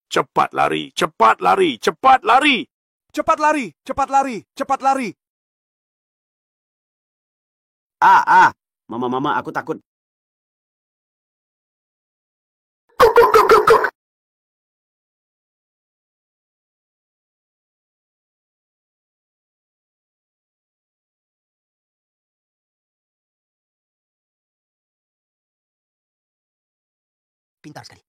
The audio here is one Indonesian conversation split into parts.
Cepat lari, cepat lari, cepat lari. Cepat lari, cepat lari, cepat lari. Mama, aku takut. Pintar sekali.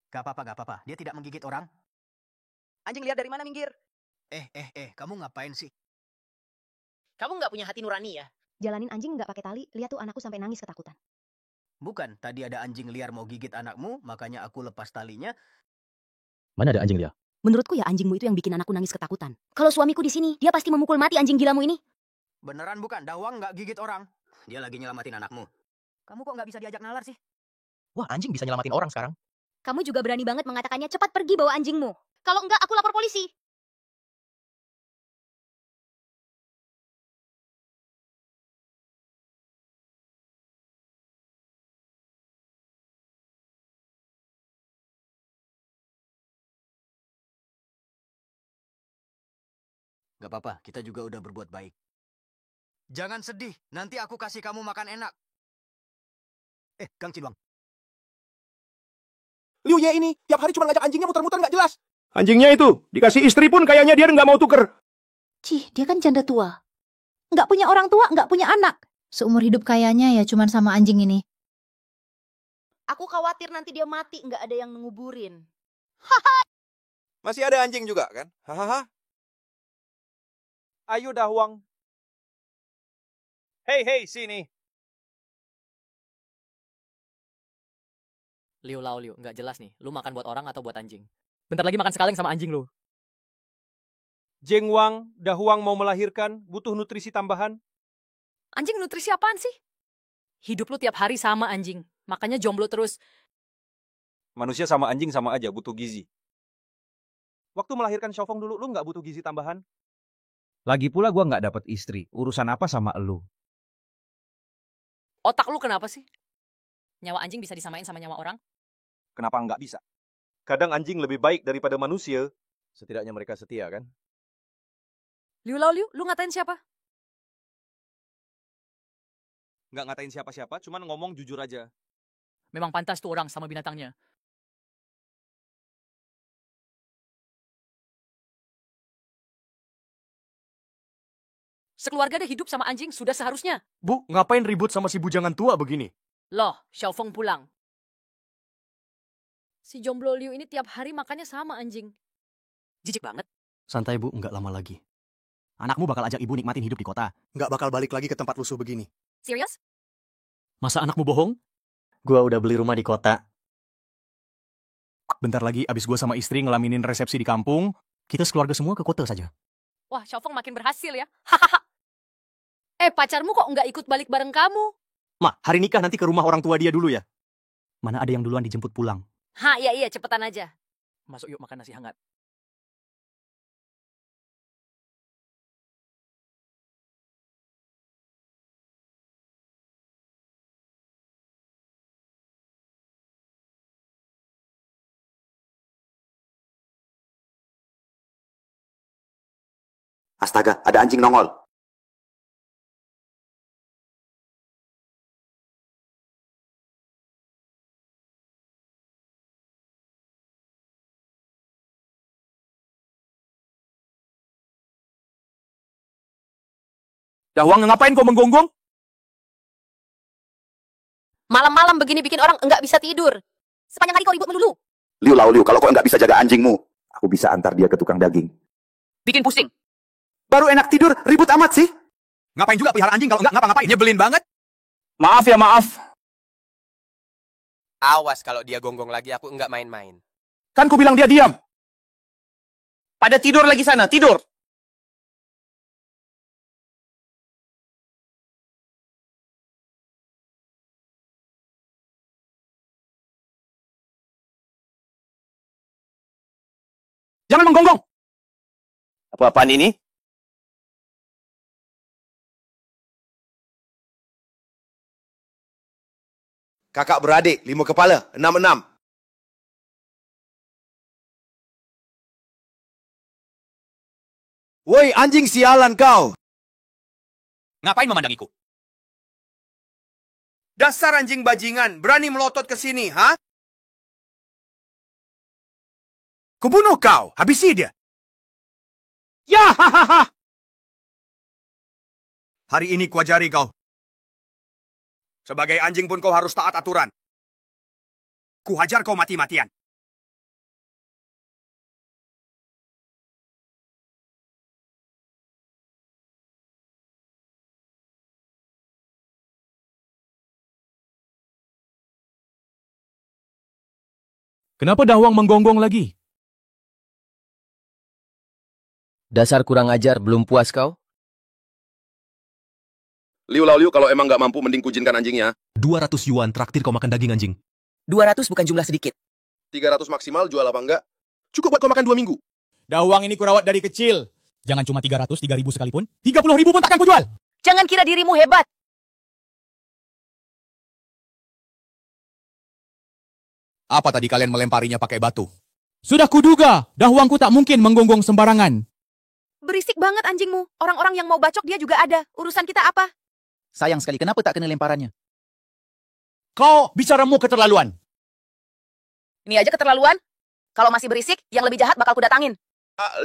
Gak apa-apa. Dia tidak menggigit orang. Anjing liar dari mana minggir? Kamu ngapain sih? Kamu nggak punya hati nurani ya? Jalanin anjing nggak pakai tali, lihat tuh anakku sampai nangis ketakutan. Bukan, tadi ada anjing liar mau gigit anakmu, makanya aku lepas talinya. Mana ada anjing liar? Menurutku ya anjingmu itu yang bikin anakku nangis ketakutan. Kalau suamiku di sini, dia pasti memukul mati anjing gilamu ini. Beneran bukan, Dawang nggak gigit orang. Dia lagi nyelamatin anakmu. Kamu kok nggak bisa diajak nalar sih? Wah, anjing bisa nyelamatin orang sekarang. Kamu juga berani banget mengatakannya cepat pergi bawa anjingmu. Kalau enggak, aku lapor polisi. Gak apa-apa, kita juga udah berbuat baik. Jangan sedih, nanti aku kasih kamu makan enak. Kang Cinwang. Liu Ye ini tiap hari cuma ngajak anjingnya muter-muter nggak jelas. Anjingnya itu, dikasih istri pun kayaknya dia nggak mau tuker. Cih, dia kan janda tua. Nggak punya orang tua, nggak punya anak. Seumur hidup kayaknya ya cuman sama anjing ini. Aku khawatir nanti dia mati, nggak ada yang nguburin. Masih ada anjing juga kan? Hahaha. Ayo Dawang. Hei, sini. Liu, nggak jelas nih. Lu makan buat orang atau buat anjing? Bentar lagi makan sekaleng sama anjing lu. Jeng Wang, Dahuang mau melahirkan, butuh nutrisi tambahan. Anjing nutrisi apaan sih? Hidup lu tiap hari sama anjing. Makanya jomblo terus. Manusia sama anjing sama aja, butuh gizi. Waktu melahirkan Xiaofeng dulu, lu nggak butuh gizi tambahan? Lagi pula gua nggak dapet istri. Urusan apa sama elu? Otak lu kenapa sih? Nyawa anjing bisa disamain sama nyawa orang? Kenapa nggak bisa? Kadang anjing lebih baik daripada manusia. Setidaknya mereka setia kan? Liu, lu ngatain siapa? Nggak ngatain siapa-siapa, cuman ngomong jujur aja. Memang pantas tuh orang sama binatangnya. Sekeluarga deh hidup sama anjing sudah seharusnya. Bu, ngapain ribut sama si bujangan tua begini? Loh, Xiaofeng pulang. Si jomblo Liu ini tiap hari makannya sama anjing. Jijik banget. Santai Bu, nggak lama lagi. Anakmu bakal ajak ibu nikmatin hidup di kota. Nggak bakal balik lagi ke tempat lusuh begini. Serius? Masa anakmu bohong? Gua udah beli rumah di kota. Bentar lagi abis gua sama istri ngelaminin resepsi di kampung, kita sekeluarga semua ke kota saja. Wah, Xiaofeng makin berhasil ya. Pacarmu kok nggak ikut balik bareng kamu? Ma, hari nikah nanti ke rumah orang tua dia dulu ya. Mana ada yang duluan dijemput pulang. Iya, cepetan aja. Masuk yuk makan nasi hangat. Astaga, ada anjing nongol. Dawang, ngapain kau menggonggong? Malam-malam begini bikin orang nggak bisa tidur. Sepanjang hari kau ribut melulu. Liu, kalau kau nggak bisa jaga anjingmu, aku bisa antar dia ke tukang daging. Bikin pusing. Baru enak tidur, ribut amat sih. Ngapain juga pelihara anjing kalau nggak ngapa-ngapain? Nyebelin banget. Maaf ya, maaf. Awas kalau dia gonggong lagi, aku nggak main-main. Kan ku bilang dia diam. Pada tidur lagi sana, tidur. Jangan menggonggong. Apa-apaan ini? Kakak beradik, 5 kepala, 6-6. Woi anjing sialan kau! Ngapain memandangiku? Dasar anjing bajingan, berani melotot ke sini, ha? Kubunuh kau, habisi dia! Ya, hahaha! Hari ini kuajari kau. Sebagai anjing pun kau harus taat aturan. Kuhajar kau mati-matian. Kenapa Dahwang menggonggong lagi? Dasar kurang ajar, belum puas kau? Liu Lao Liu, kalau emang nggak mampu, mending kujinkan anjingnya. 200 yuan traktir kau makan daging anjing. 200 bukan jumlah sedikit. 300 maksimal, jual apa enggak? Cukup buat kau makan 2 minggu. Dawang ini kurawat dari kecil. Jangan cuma 300, 3.000 sekalipun. 30.000 pun takkan kujual. Jangan kira dirimu hebat. Apa tadi kalian melemparinya pakai batu? Sudah kuduga, Dahwangku tak mungkin menggonggong sembarangan. Berisik banget anjingmu. Orang-orang yang mau bacok dia juga ada. Urusan kita apa? Sayang sekali, kenapa tak kena lemparannya? Kau bicaramu keterlaluan. Ini aja keterlaluan. Kalau masih berisik, yang lebih jahat bakal kudatangin.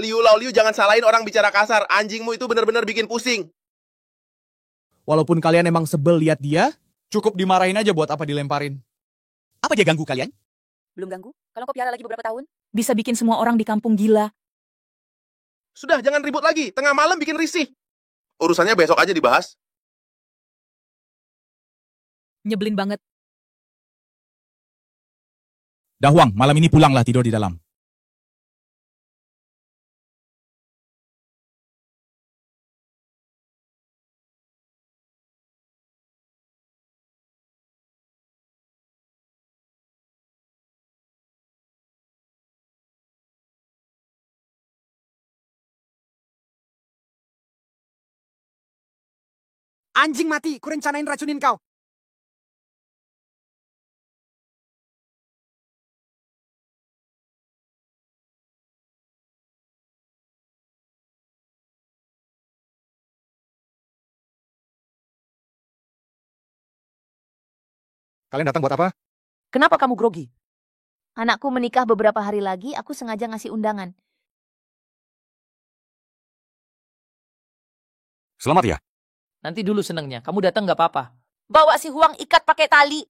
Liu Lao Liu, jangan salahin orang bicara kasar. Anjingmu itu benar-benar bikin pusing. Walaupun kalian emang sebel lihat dia, cukup dimarahin aja buat apa dilemparin. Apa dia ganggu kalian? Belum ganggu? Kalau kau piara lagi beberapa tahun, bisa bikin semua orang di kampung gila. Sudah, jangan ribut lagi. Tengah malam bikin risih. Urusannya besok aja dibahas. Nyebelin banget. Dahwang, malam ini pulanglah tidur di dalam. Anjing mati, kurencanain racunin kau. Kalian datang buat apa? Kenapa kamu grogi? Anakku menikah beberapa hari lagi, aku sengaja ngasih undangan. Selamat ya? Nanti dulu senengnya. Kamu datang nggak apa-apa. Bawa si Huang ikat pakai tali.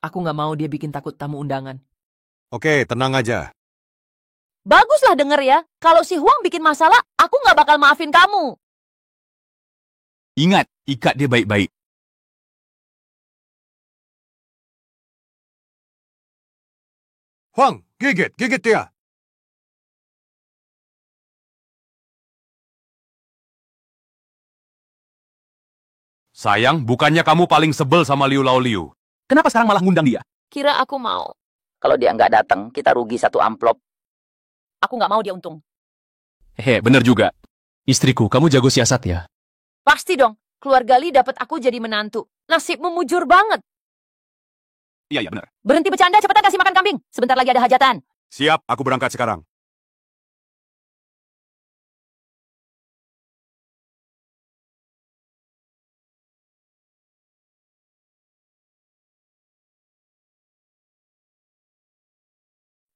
Aku nggak mau dia bikin takut tamu undangan. Oke, tenang aja. Baguslah denger ya. Kalau si Huang bikin masalah, aku nggak bakal maafin kamu. Ingat, ikat dia baik-baik. Huang, gigit dia. Sayang, bukannya kamu paling sebel sama Liu Lao Liu. Kenapa sekarang malah ngundang dia? Kira aku mau. Kalau dia nggak datang, kita rugi 1 amplop. Aku nggak mau dia untung. Bener juga. Istriku, kamu jago siasat ya? Pasti dong. Keluarga Li dapat aku jadi menantu. Nasibmu mujur banget. Iya, benar. Berhenti bercanda, cepetan kasih makan kambing. Sebentar lagi ada hajatan. Siap, aku berangkat sekarang.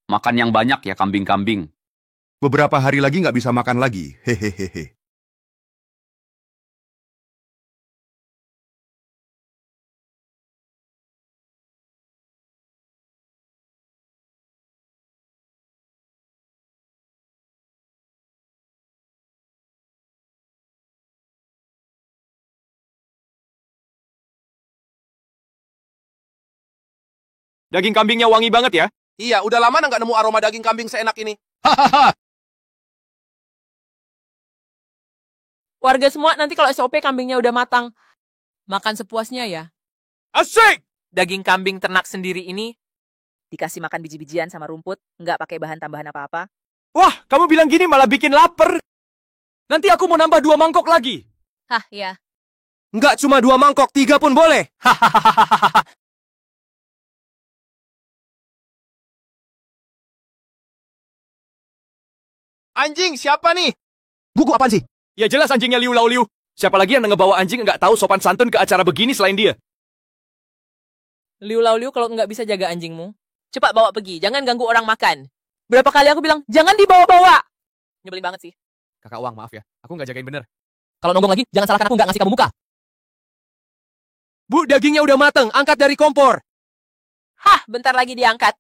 Makan yang banyak ya kambing-kambing. Beberapa hari lagi nggak bisa makan lagi. Hehehe. Daging kambingnya wangi banget ya? Iya, udah lama nggak nemu aroma daging kambing seenak ini. Warga semua nanti kalau SOP kambingnya udah matang. Makan sepuasnya ya. Asik! Daging kambing ternak sendiri ini dikasih makan biji-bijian sama rumput, nggak pakai bahan tambahan apa-apa. Wah, kamu bilang gini malah bikin lapar. Nanti aku mau nambah 2 mangkok lagi. Hah, ya. Nggak cuma 2 mangkok, 3 pun boleh. Anjing, siapa nih? Gugu apaan sih? Ya jelas anjingnya Liu Lao Liu. Siapa lagi yang ngebawa anjing nggak tahu sopan santun ke acara begini selain dia? Liu Lao Liu kalau nggak bisa jaga anjingmu, cepat bawa pergi. Jangan ganggu orang makan. Berapa kali aku bilang, jangan dibawa-bawa. Nyebelin banget sih. Kakak Wang, maaf ya. Aku nggak jagain bener. Kalau nonggong lagi, jangan salahkan aku nggak ngasih kamu muka. Bu, dagingnya udah mateng. Angkat dari kompor. Hah, bentar lagi diangkat.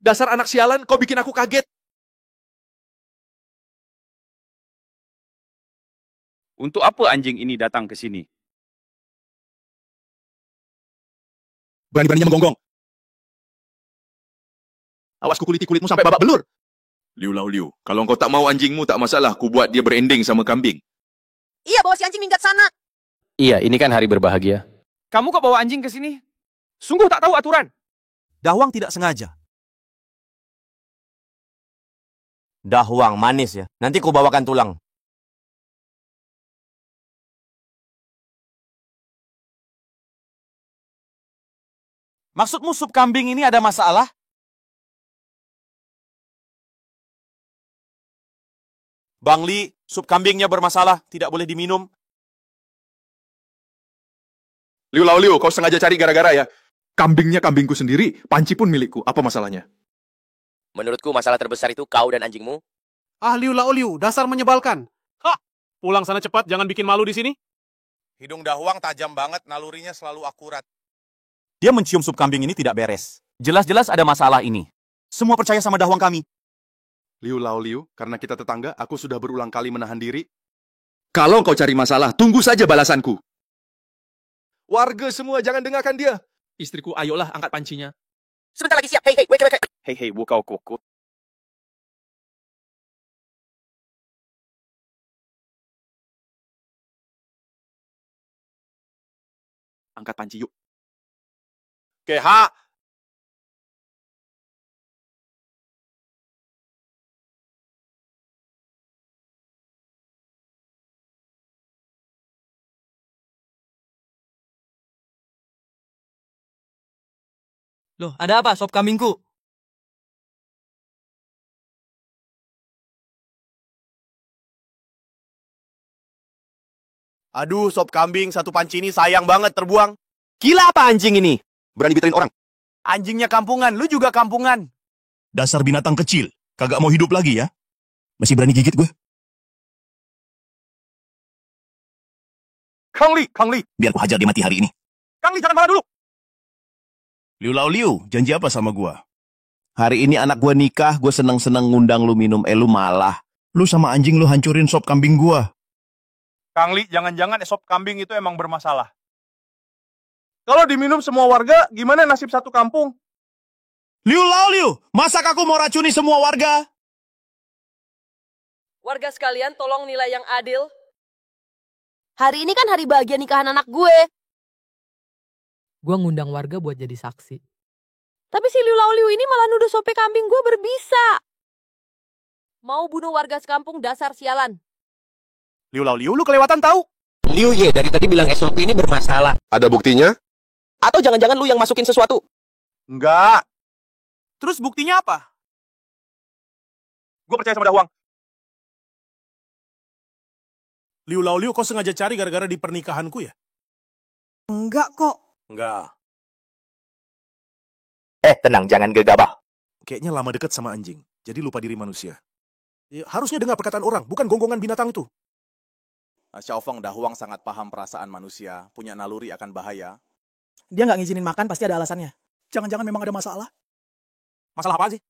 Dasar anak sialan, kau bikin aku kaget. Untuk apa anjing ini datang ke sini? Berani-beraninya menggonggong. Awas ku kuliti kulitmu sampai babak belur. Liu Lao Liu, kalau kau tak mau anjingmu tak masalah, ku buat dia berending sama kambing. Iya, bawa si anjing minggat sana. Iya, ini kan hari berbahagia. Kamu kok bawa anjing ke sini? Sungguh tak tahu aturan. Dahwang tidak sengaja. Dahwang manis ya. Nanti ku bawakan tulang. Maksudmu sup kambing ini ada masalah? Bang Li, sup kambingnya bermasalah, tidak boleh diminum. Liu Lao Liu, kau sengaja cari gara-gara ya? Kambingnya kambingku sendiri, panci pun milikku. Apa masalahnya? Menurutku masalah terbesar itu kau dan anjingmu. Ah, Liu Lao Liu, dasar menyebalkan. Hah, pulang sana cepat, jangan bikin malu di sini. Hidung Dahwang tajam banget, nalurinya selalu akurat. Dia mencium sup kambing ini tidak beres. Jelas-jelas ada masalah ini. Semua percaya sama Dahwang kami. Liu Lao Liu, karena kita tetangga, aku sudah berulang kali menahan diri. Kalau kau cari masalah, tunggu saja balasanku. Warga semua jangan dengarkan dia. Istriku, ayolah angkat pancinya. Sebentar lagi siap. Hei, wait. Hei, wukau kukut. Angkat panci yuk. Oke, ha. Loh, ada apa sop kambingku? Aduh, sop kambing satu panci ini sayang banget terbuang. Gila apa anjing ini? Berani bitarin orang. Anjingnya kampungan, lu juga kampungan. Dasar binatang kecil. Kagak mau hidup lagi ya? Masih berani gigit gue? Kang Li. Biar ku hajar dia mati hari ini. Kang Li, jangan marah dulu. Liu Lao Liu, janji apa sama gua? Hari ini anak gua nikah, gua seneng-seneng ngundang lu minum, lu malah. Lu sama anjing lu hancurin sop kambing gua. Kang Li, jangan-jangan sop kambing itu emang bermasalah. Kalau diminum semua warga, gimana nasib satu kampung? Liu Lao Liu, masak aku mau racuni semua warga? Warga sekalian, tolong nilai yang adil. Hari ini kan hari bahagia nikahan anak gue. Gue ngundang warga buat jadi saksi. Tapi si Liu Lao Liu ini malah nuduh sope kambing gue berbisa. Mau bunuh warga sekampung, dasar sialan. Liu Lao Liu, lu kelewatan tahu? Liu Ye dari tadi bilang SOP ini bermasalah. Ada buktinya? Atau jangan-jangan lu yang masukin sesuatu? Enggak. Terus buktinya apa? Gue percaya sama Dahwang. Liu Lao Liu, kau sengaja cari gara-gara di pernikahanku ya? Enggak kok. Enggak. Tenang, jangan gegabah. Kayaknya lama deket sama anjing, jadi lupa diri manusia. Ya, harusnya dengar perkataan orang, bukan gonggongan binatang itu. Xiaofeng, Dahwang sangat paham perasaan manusia, punya naluri akan bahaya. Dia nggak ngizinin makan, pasti ada alasannya. Jangan-jangan memang ada masalah. Masalah apa sih?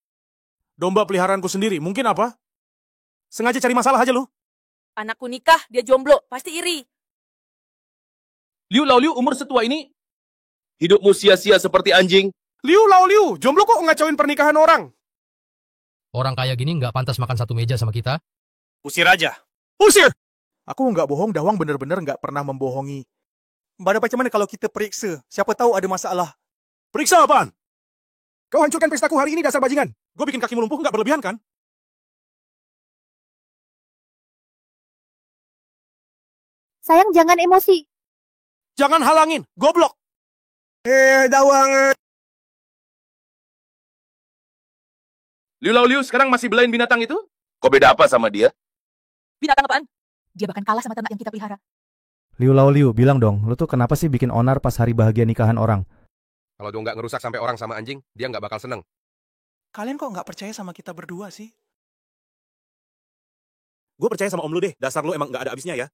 Domba peliharaanku sendiri, mungkin apa? Sengaja cari masalah aja lu. Anakku nikah, dia jomblo, pasti iri. Liu Lao Liu umur setua ini. Hidupmu sia-sia seperti anjing. Liu Lao Liu, jomblo kok ngacauin pernikahan orang? Orang kaya gini nggak pantas makan satu meja sama kita. Usir aja. Usir! Aku nggak bohong, Dahwang bener-bener nggak pernah membohongi. Mbak, bagaimana kalau kita periksa? Siapa tahu ada masalah. Periksa apaan? Kau hancurkan pestaku hari ini, dasar bajingan. Gue bikin kakimu lumpuh, nggak berlebihan kan? Sayang, jangan emosi. Jangan halangin, goblok. Dawang. Liu Laoliu sekarang masih belain binatang itu? Kok beda apa sama dia? Binatang apaan? Dia bahkan kalah sama ternak yang kita pelihara. Liu Laoliu, bilang dong, lu tuh kenapa sih bikin onar pas hari bahagia nikahan orang? Kalau dia nggak ngerusak sampai orang sama anjing, dia nggak bakal seneng. Kalian kok nggak percaya sama kita berdua sih? Gue percaya sama om lu deh, dasar lu emang nggak ada habisnya ya.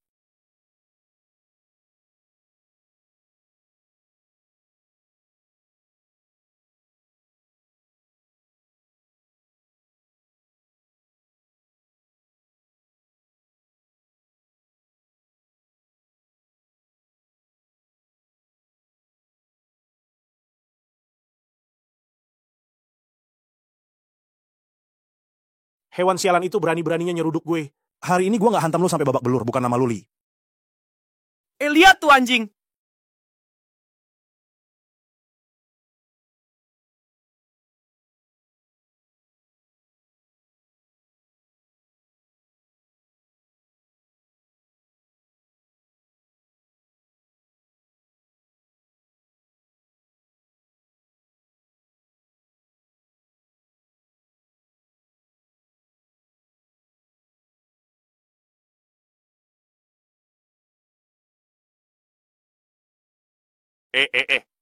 Hewan sialan itu berani-beraninya nyeruduk gue. Hari ini gue nggak hantam lu sampai babak belur, bukan nama Luli. Lihat tuh anjing.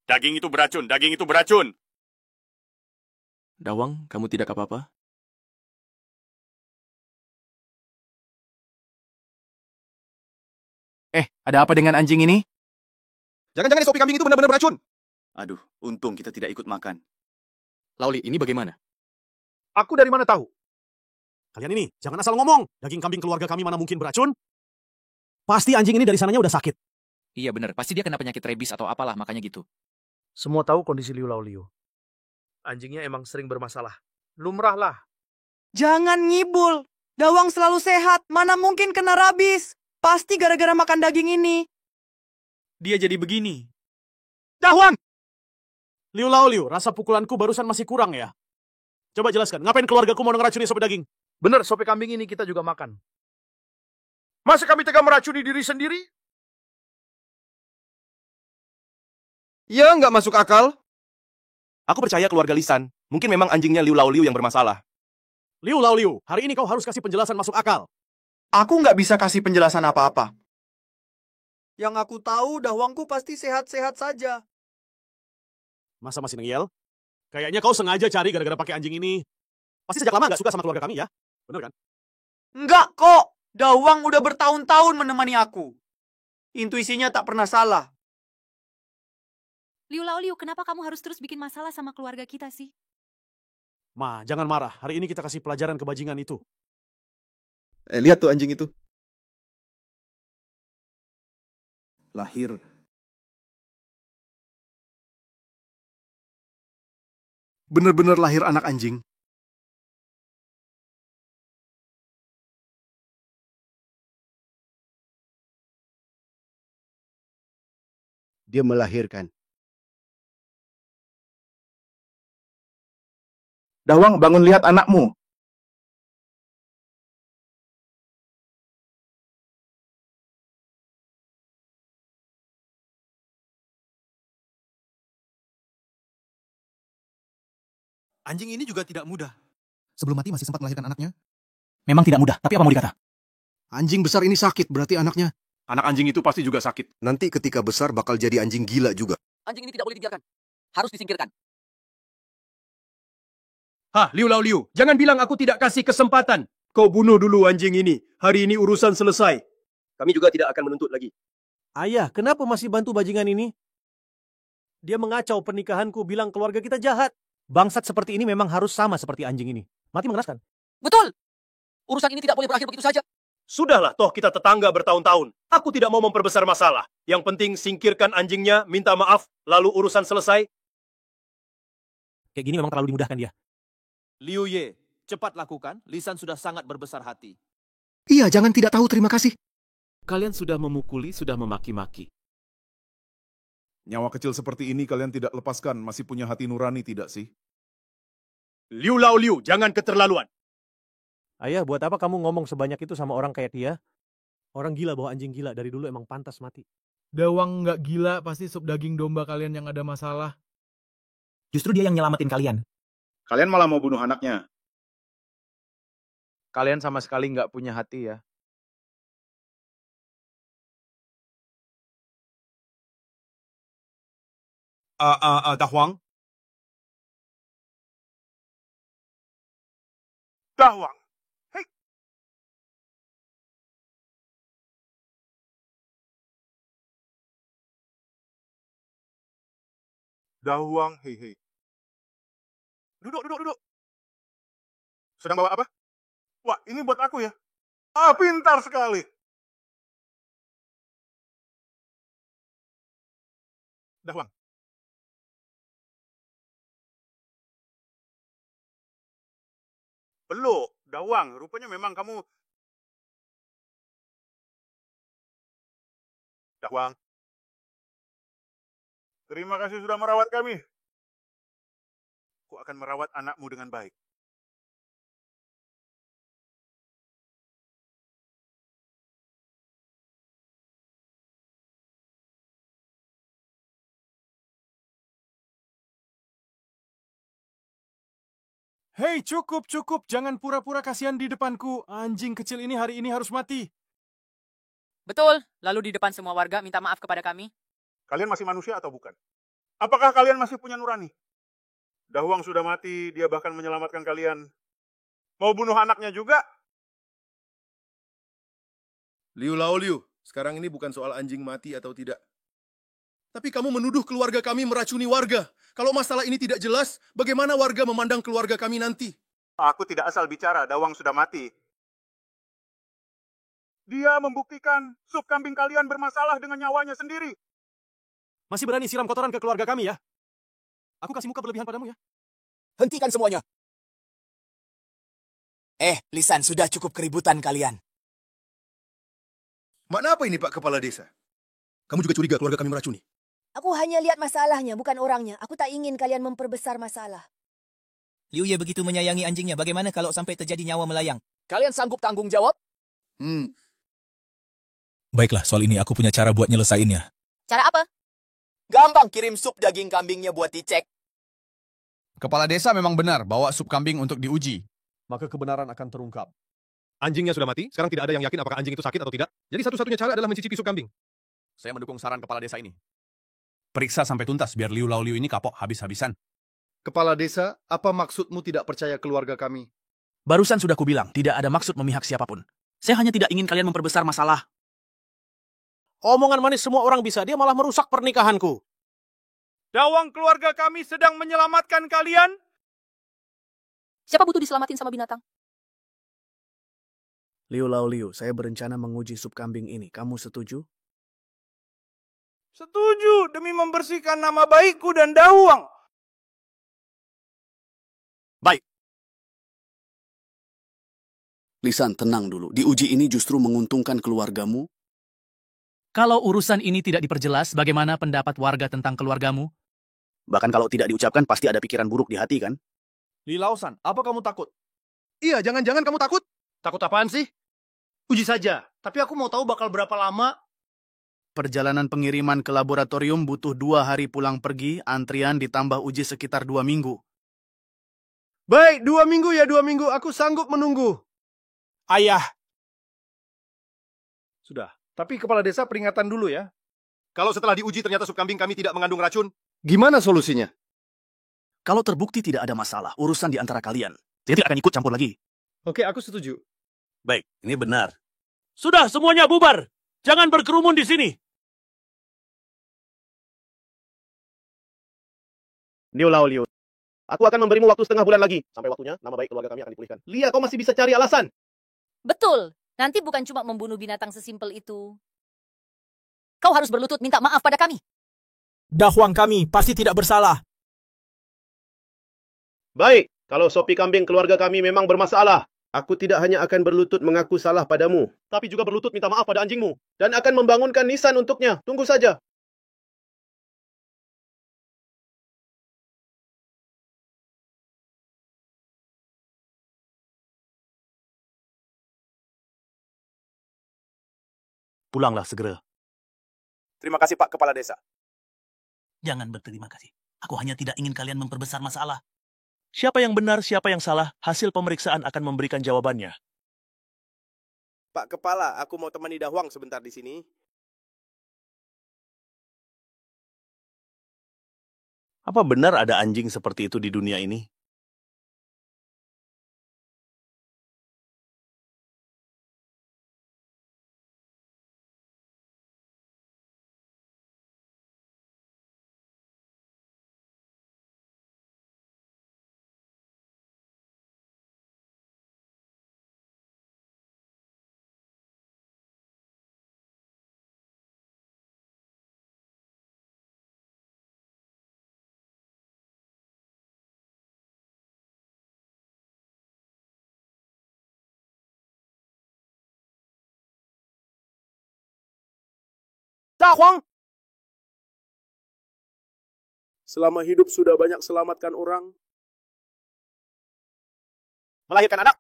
Daging itu beracun, daging itu beracun. Dawang, kamu tidak apa-apa? Ada apa dengan anjing ini? Jangan-jangan SOP kambing itu benar-benar beracun. Aduh, untung kita tidak ikut makan. Lauli, ini bagaimana? Aku dari mana tahu? Kalian ini, jangan asal ngomong. Daging kambing keluarga kami mana mungkin beracun? Pasti anjing ini dari sananya udah sakit. Iya bener, pasti dia kena penyakit rabies atau apalah, makanya gitu. Semua tahu kondisi Liu Laoliu. Anjingnya emang sering bermasalah. Lumrah lah. Jangan ngibul. Dawang selalu sehat, mana mungkin kena rabies. Pasti gara-gara makan daging ini. Dia jadi begini. Dawang! Liu Laoliu, rasa pukulanku barusan masih kurang ya? Coba jelaskan, ngapain keluargaku mau ngeracuni sope daging? Bener, sope kambing ini kita juga makan. Masa kami tega meracuni diri sendiri? Ya, nggak masuk akal. Aku percaya keluarga Lisan. Mungkin memang anjingnya Liu Laoliu yang bermasalah. Liu Laoliu, hari ini kau harus kasih penjelasan masuk akal. Aku nggak bisa kasih penjelasan apa-apa. Yang aku tahu, dawangku pasti sehat-sehat saja. Masa masih ngeyel? Kayaknya kau sengaja cari gara-gara pakai anjing ini. Pasti sejak lama nggak suka sama keluarga kami ya? Bener kan? Enggak kok, Dawang udah bertahun-tahun menemani aku. Intuisinya tak pernah salah. Liu Laoliu, kenapa kamu harus terus bikin masalah sama keluarga kita sih? Ma, jangan marah. Hari ini kita kasih pelajaran kebajingan itu. Lihat tuh anjing itu. Lahir. Bener-bener lahir anak anjing. Dia melahirkan. Dawang, bangun lihat anakmu. Anjing ini juga tidak mudah. Sebelum mati masih sempat melahirkan anaknya. Memang tidak mudah, tapi apa mau dikata? Anjing besar ini sakit, berarti anaknya. Anak anjing itu pasti juga sakit. Nanti ketika besar bakal jadi anjing gila juga. Anjing ini tidak boleh dibiarkan. Harus disingkirkan. Hah, Liu Laoliu, jangan bilang aku tidak kasih kesempatan. Kau bunuh dulu anjing ini. Hari ini urusan selesai. Kami juga tidak akan menuntut lagi. Ayah, kenapa masih bantu bajingan ini? Dia mengacau pernikahanku, bilang keluarga kita jahat. Bangsat seperti ini memang harus sama seperti anjing ini. Mati mengenaskan. Betul! Urusan ini tidak boleh berakhir begitu saja. Sudahlah, toh kita tetangga bertahun-tahun. Aku tidak mau memperbesar masalah. Yang penting singkirkan anjingnya, minta maaf, lalu urusan selesai. Kayak gini memang terlalu dimudahkan dia. Liu Ye, cepat lakukan. Lisan sudah sangat berbesar hati. Iya, jangan tidak tahu terima kasih. Kalian sudah memukuli, sudah memaki-maki. Nyawa kecil seperti ini kalian tidak lepaskan, masih punya hati nurani tidak sih? Liu Laoliu, jangan keterlaluan. Ayah, buat apa kamu ngomong sebanyak itu sama orang kayak dia? Orang gila bawa anjing gila, dari dulu emang pantas mati. Dawang nggak gila, pasti sup daging domba kalian yang ada masalah. Justru dia yang nyelamatin kalian. Kalian malah mau bunuh anaknya. Kalian sama sekali nggak punya hati ya. Dahwang? Dahwang. Hei. Dahwang, hei. Duduk. Sedang bawa apa? Wah, ini buat aku ya. Pintar sekali. Dahwang. Belum, Dawang. Rupanya memang kamu... Dawang. Terima kasih sudah merawat kami. Aku akan merawat anakmu dengan baik. Hei, cukup. Jangan pura-pura kasihan di depanku. Anjing kecil ini hari ini harus mati. Betul. Lalu di depan semua warga minta maaf kepada kami. Kalian masih manusia atau bukan? Apakah kalian masih punya nurani? Dahwang sudah mati, dia bahkan menyelamatkan kalian. Mau bunuh anaknya juga? Liu Laoliu, sekarang ini bukan soal anjing mati atau tidak. Tapi kamu menuduh keluarga kami meracuni warga. Kalau masalah ini tidak jelas, bagaimana warga memandang keluarga kami nanti? Aku tidak asal bicara, Dawang sudah mati. Dia membuktikan sup kambing kalian bermasalah dengan nyawanya sendiri. Masih berani siram kotoran ke keluarga kami ya? Aku kasih muka berlebihan padamu ya? Hentikan semuanya. Lisan, sudah cukup keributan kalian. Makna apa ini, Pak Kepala Desa? Kamu juga curiga keluarga kami meracuni? Aku hanya lihat masalahnya, bukan orangnya. Aku tak ingin kalian memperbesar masalah. Liu Ye begitu menyayangi anjingnya, bagaimana kalau sampai terjadi nyawa melayang? Kalian sanggup tanggung jawab? Baiklah, soal ini aku punya cara buat nyelesainnya. Cara apa? Gampang, kirim sup daging kambingnya buat dicek. Kepala desa memang benar bawa sup kambing untuk diuji. Maka kebenaran akan terungkap. Anjingnya sudah mati, sekarang tidak ada yang yakin apakah anjing itu sakit atau tidak. Jadi satu-satunya cara adalah mencicipi sup kambing. Saya mendukung saran kepala desa ini. Periksa sampai tuntas biar Liu Laoliu ini kapok habis-habisan. Kepala Desa, apa maksudmu tidak percaya keluarga kami? Barusan sudah kubilang, tidak ada maksud memihak siapapun. Saya hanya tidak ingin kalian memperbesar masalah. Omongan manis semua orang bisa, dia malah merusak pernikahanku. Dawang, keluarga kami sedang menyelamatkan kalian. Siapa butuh diselamatin sama binatang? Liu Laoliu, saya berencana menguji sup kambing ini. Kamu setuju? Setuju, demi membersihkan nama baikku dan Dawang. Baik. Lisan, tenang dulu. Diuji ini justru menguntungkan keluargamu. Kalau urusan ini tidak diperjelas, bagaimana pendapat warga tentang keluargamu? Bahkan kalau tidak diucapkan, pasti ada pikiran buruk di hati, kan? Li Laosan, apa kamu takut? Iya, jangan-jangan kamu takut? Takut apaan sih? Uji saja. Tapi aku mau tahu bakal berapa lama. Perjalanan pengiriman ke laboratorium butuh 2 hari pulang pergi, antrian ditambah uji sekitar 2 minggu. Baik, 2 minggu ya 2 minggu. Aku sanggup menunggu. Ayah. Sudah. Tapi kepala desa peringatan dulu ya. Kalau setelah diuji ternyata sup kambing kami tidak mengandung racun, gimana solusinya? Kalau terbukti tidak ada masalah, urusan di antara kalian. Saya tidak akan ikut campur lagi. Oke, aku setuju. Baik, ini benar. Sudah, semuanya bubar. Jangan berkerumun di sini. Liu Laoliu, aku akan memberimu waktu setengah bulan lagi. Sampai waktunya, nama baik keluarga kami akan dipulihkan. Lia, kau masih bisa cari alasan. Betul. Nanti bukan cuma membunuh binatang sesimpel itu. Kau harus berlutut minta maaf pada kami. Dahwang kami pasti tidak bersalah. Baik, kalau sopi kambing keluarga kami memang bermasalah, aku tidak hanya akan berlutut mengaku salah padamu, tapi juga berlutut minta maaf pada anjingmu, dan akan membangunkan nisan untuknya. Tunggu saja. Pulanglah segera. Terima kasih Pak Kepala Desa. Jangan berterima kasih. Aku hanya tidak ingin kalian memperbesar masalah. Siapa yang benar, siapa yang salah, hasil pemeriksaan akan memberikan jawabannya. Pak Kepala, aku mau temani Dahuang sebentar di sini. Apa benar ada anjing seperti itu di dunia ini? Dahuang! Selama hidup sudah banyak selamatkan orang. Melahirkan anak.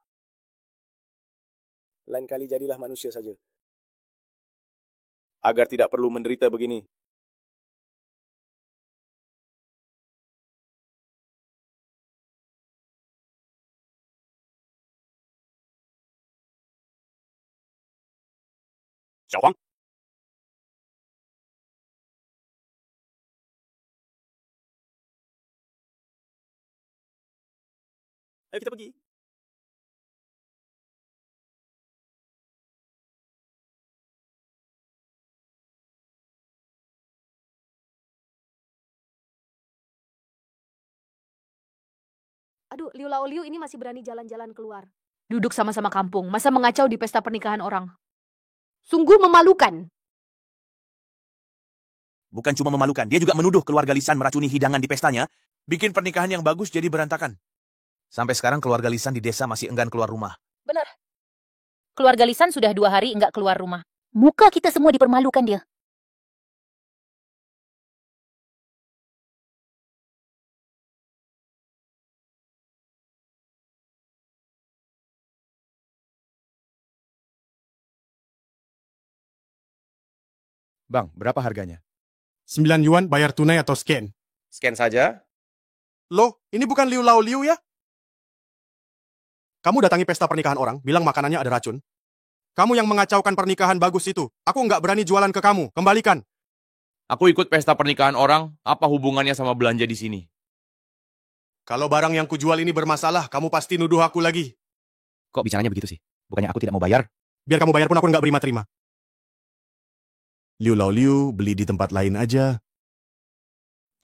Lain kali jadilah manusia saja. Agar tidak perlu menderita begini. Dahuang! Ayo kita pergi. Aduh, Liu Lao Liu ini masih berani jalan-jalan keluar. Duduk sama-sama kampung, masa mengacau di pesta pernikahan orang. Sungguh memalukan. Bukan cuma memalukan, dia juga menuduh keluarga Lisan meracuni hidangan di pestanya, bikin pernikahan yang bagus jadi berantakan. Sampai sekarang keluarga Lisan di desa masih enggan keluar rumah. Benar. Keluarga Lisan sudah 2 hari enggak keluar rumah. Muka kita semua dipermalukan dia. Bang, berapa harganya? 9 yuan bayar tunai atau scan? Scan saja. Loh, ini bukan Liu Lao Liu ya? Kamu datangi pesta pernikahan orang, bilang makanannya ada racun. Kamu yang mengacaukan pernikahan bagus itu. Aku nggak berani jualan ke kamu. Kembalikan. Aku ikut pesta pernikahan orang, apa hubungannya sama belanja di sini? Kalau barang yang kujual ini bermasalah, kamu pasti nuduh aku lagi. Kok bicaranya begitu sih? Bukannya aku tidak mau bayar? Biar kamu bayar pun aku nggak terima. Liu Lao Liu, beli di tempat lain aja.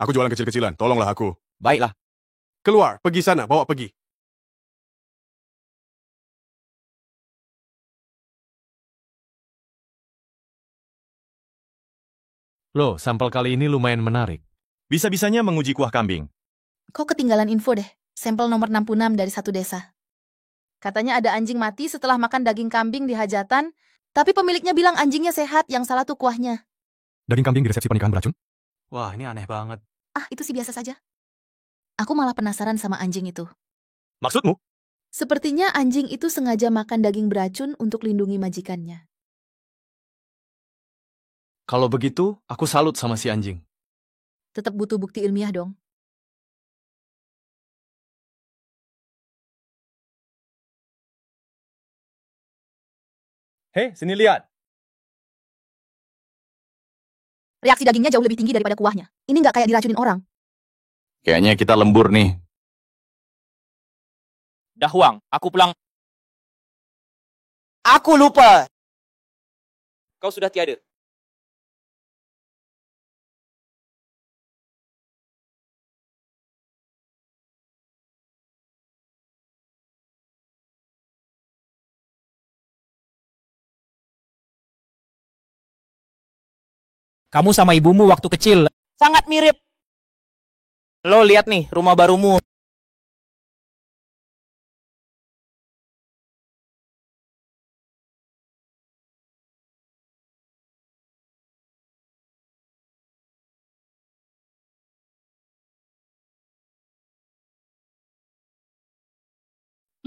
Aku jualan kecil-kecilan, tolonglah aku. Baiklah. Keluar, pergi sana, bawa pergi. Loh, sampel kali ini lumayan menarik. Bisa-bisanya menguji kuah kambing. Kok ketinggalan info deh. Sampel nomor 66 dari satu desa. Katanya ada anjing mati setelah makan daging kambing di hajatan, tapi pemiliknya bilang anjingnya sehat, yang salah tuh kuahnya. Daging kambing di resepsi pernikahan beracun? Wah, ini aneh banget. Ah, itu sih biasa saja. Aku malah penasaran sama anjing itu. Maksudmu? Sepertinya anjing itu sengaja makan daging beracun untuk lindungi majikannya. Kalau begitu, aku salut sama si anjing. Tetap butuh bukti ilmiah dong. Hei, sini lihat. Reaksi dagingnya jauh lebih tinggi daripada kuahnya. Ini nggak kayak diracunin orang. Kayaknya kita lembur nih. Dahuang, aku pulang. Aku lupa. Kau sudah tiada. Kamu sama ibumu waktu kecil sangat mirip. Lo lihat nih rumah barumu.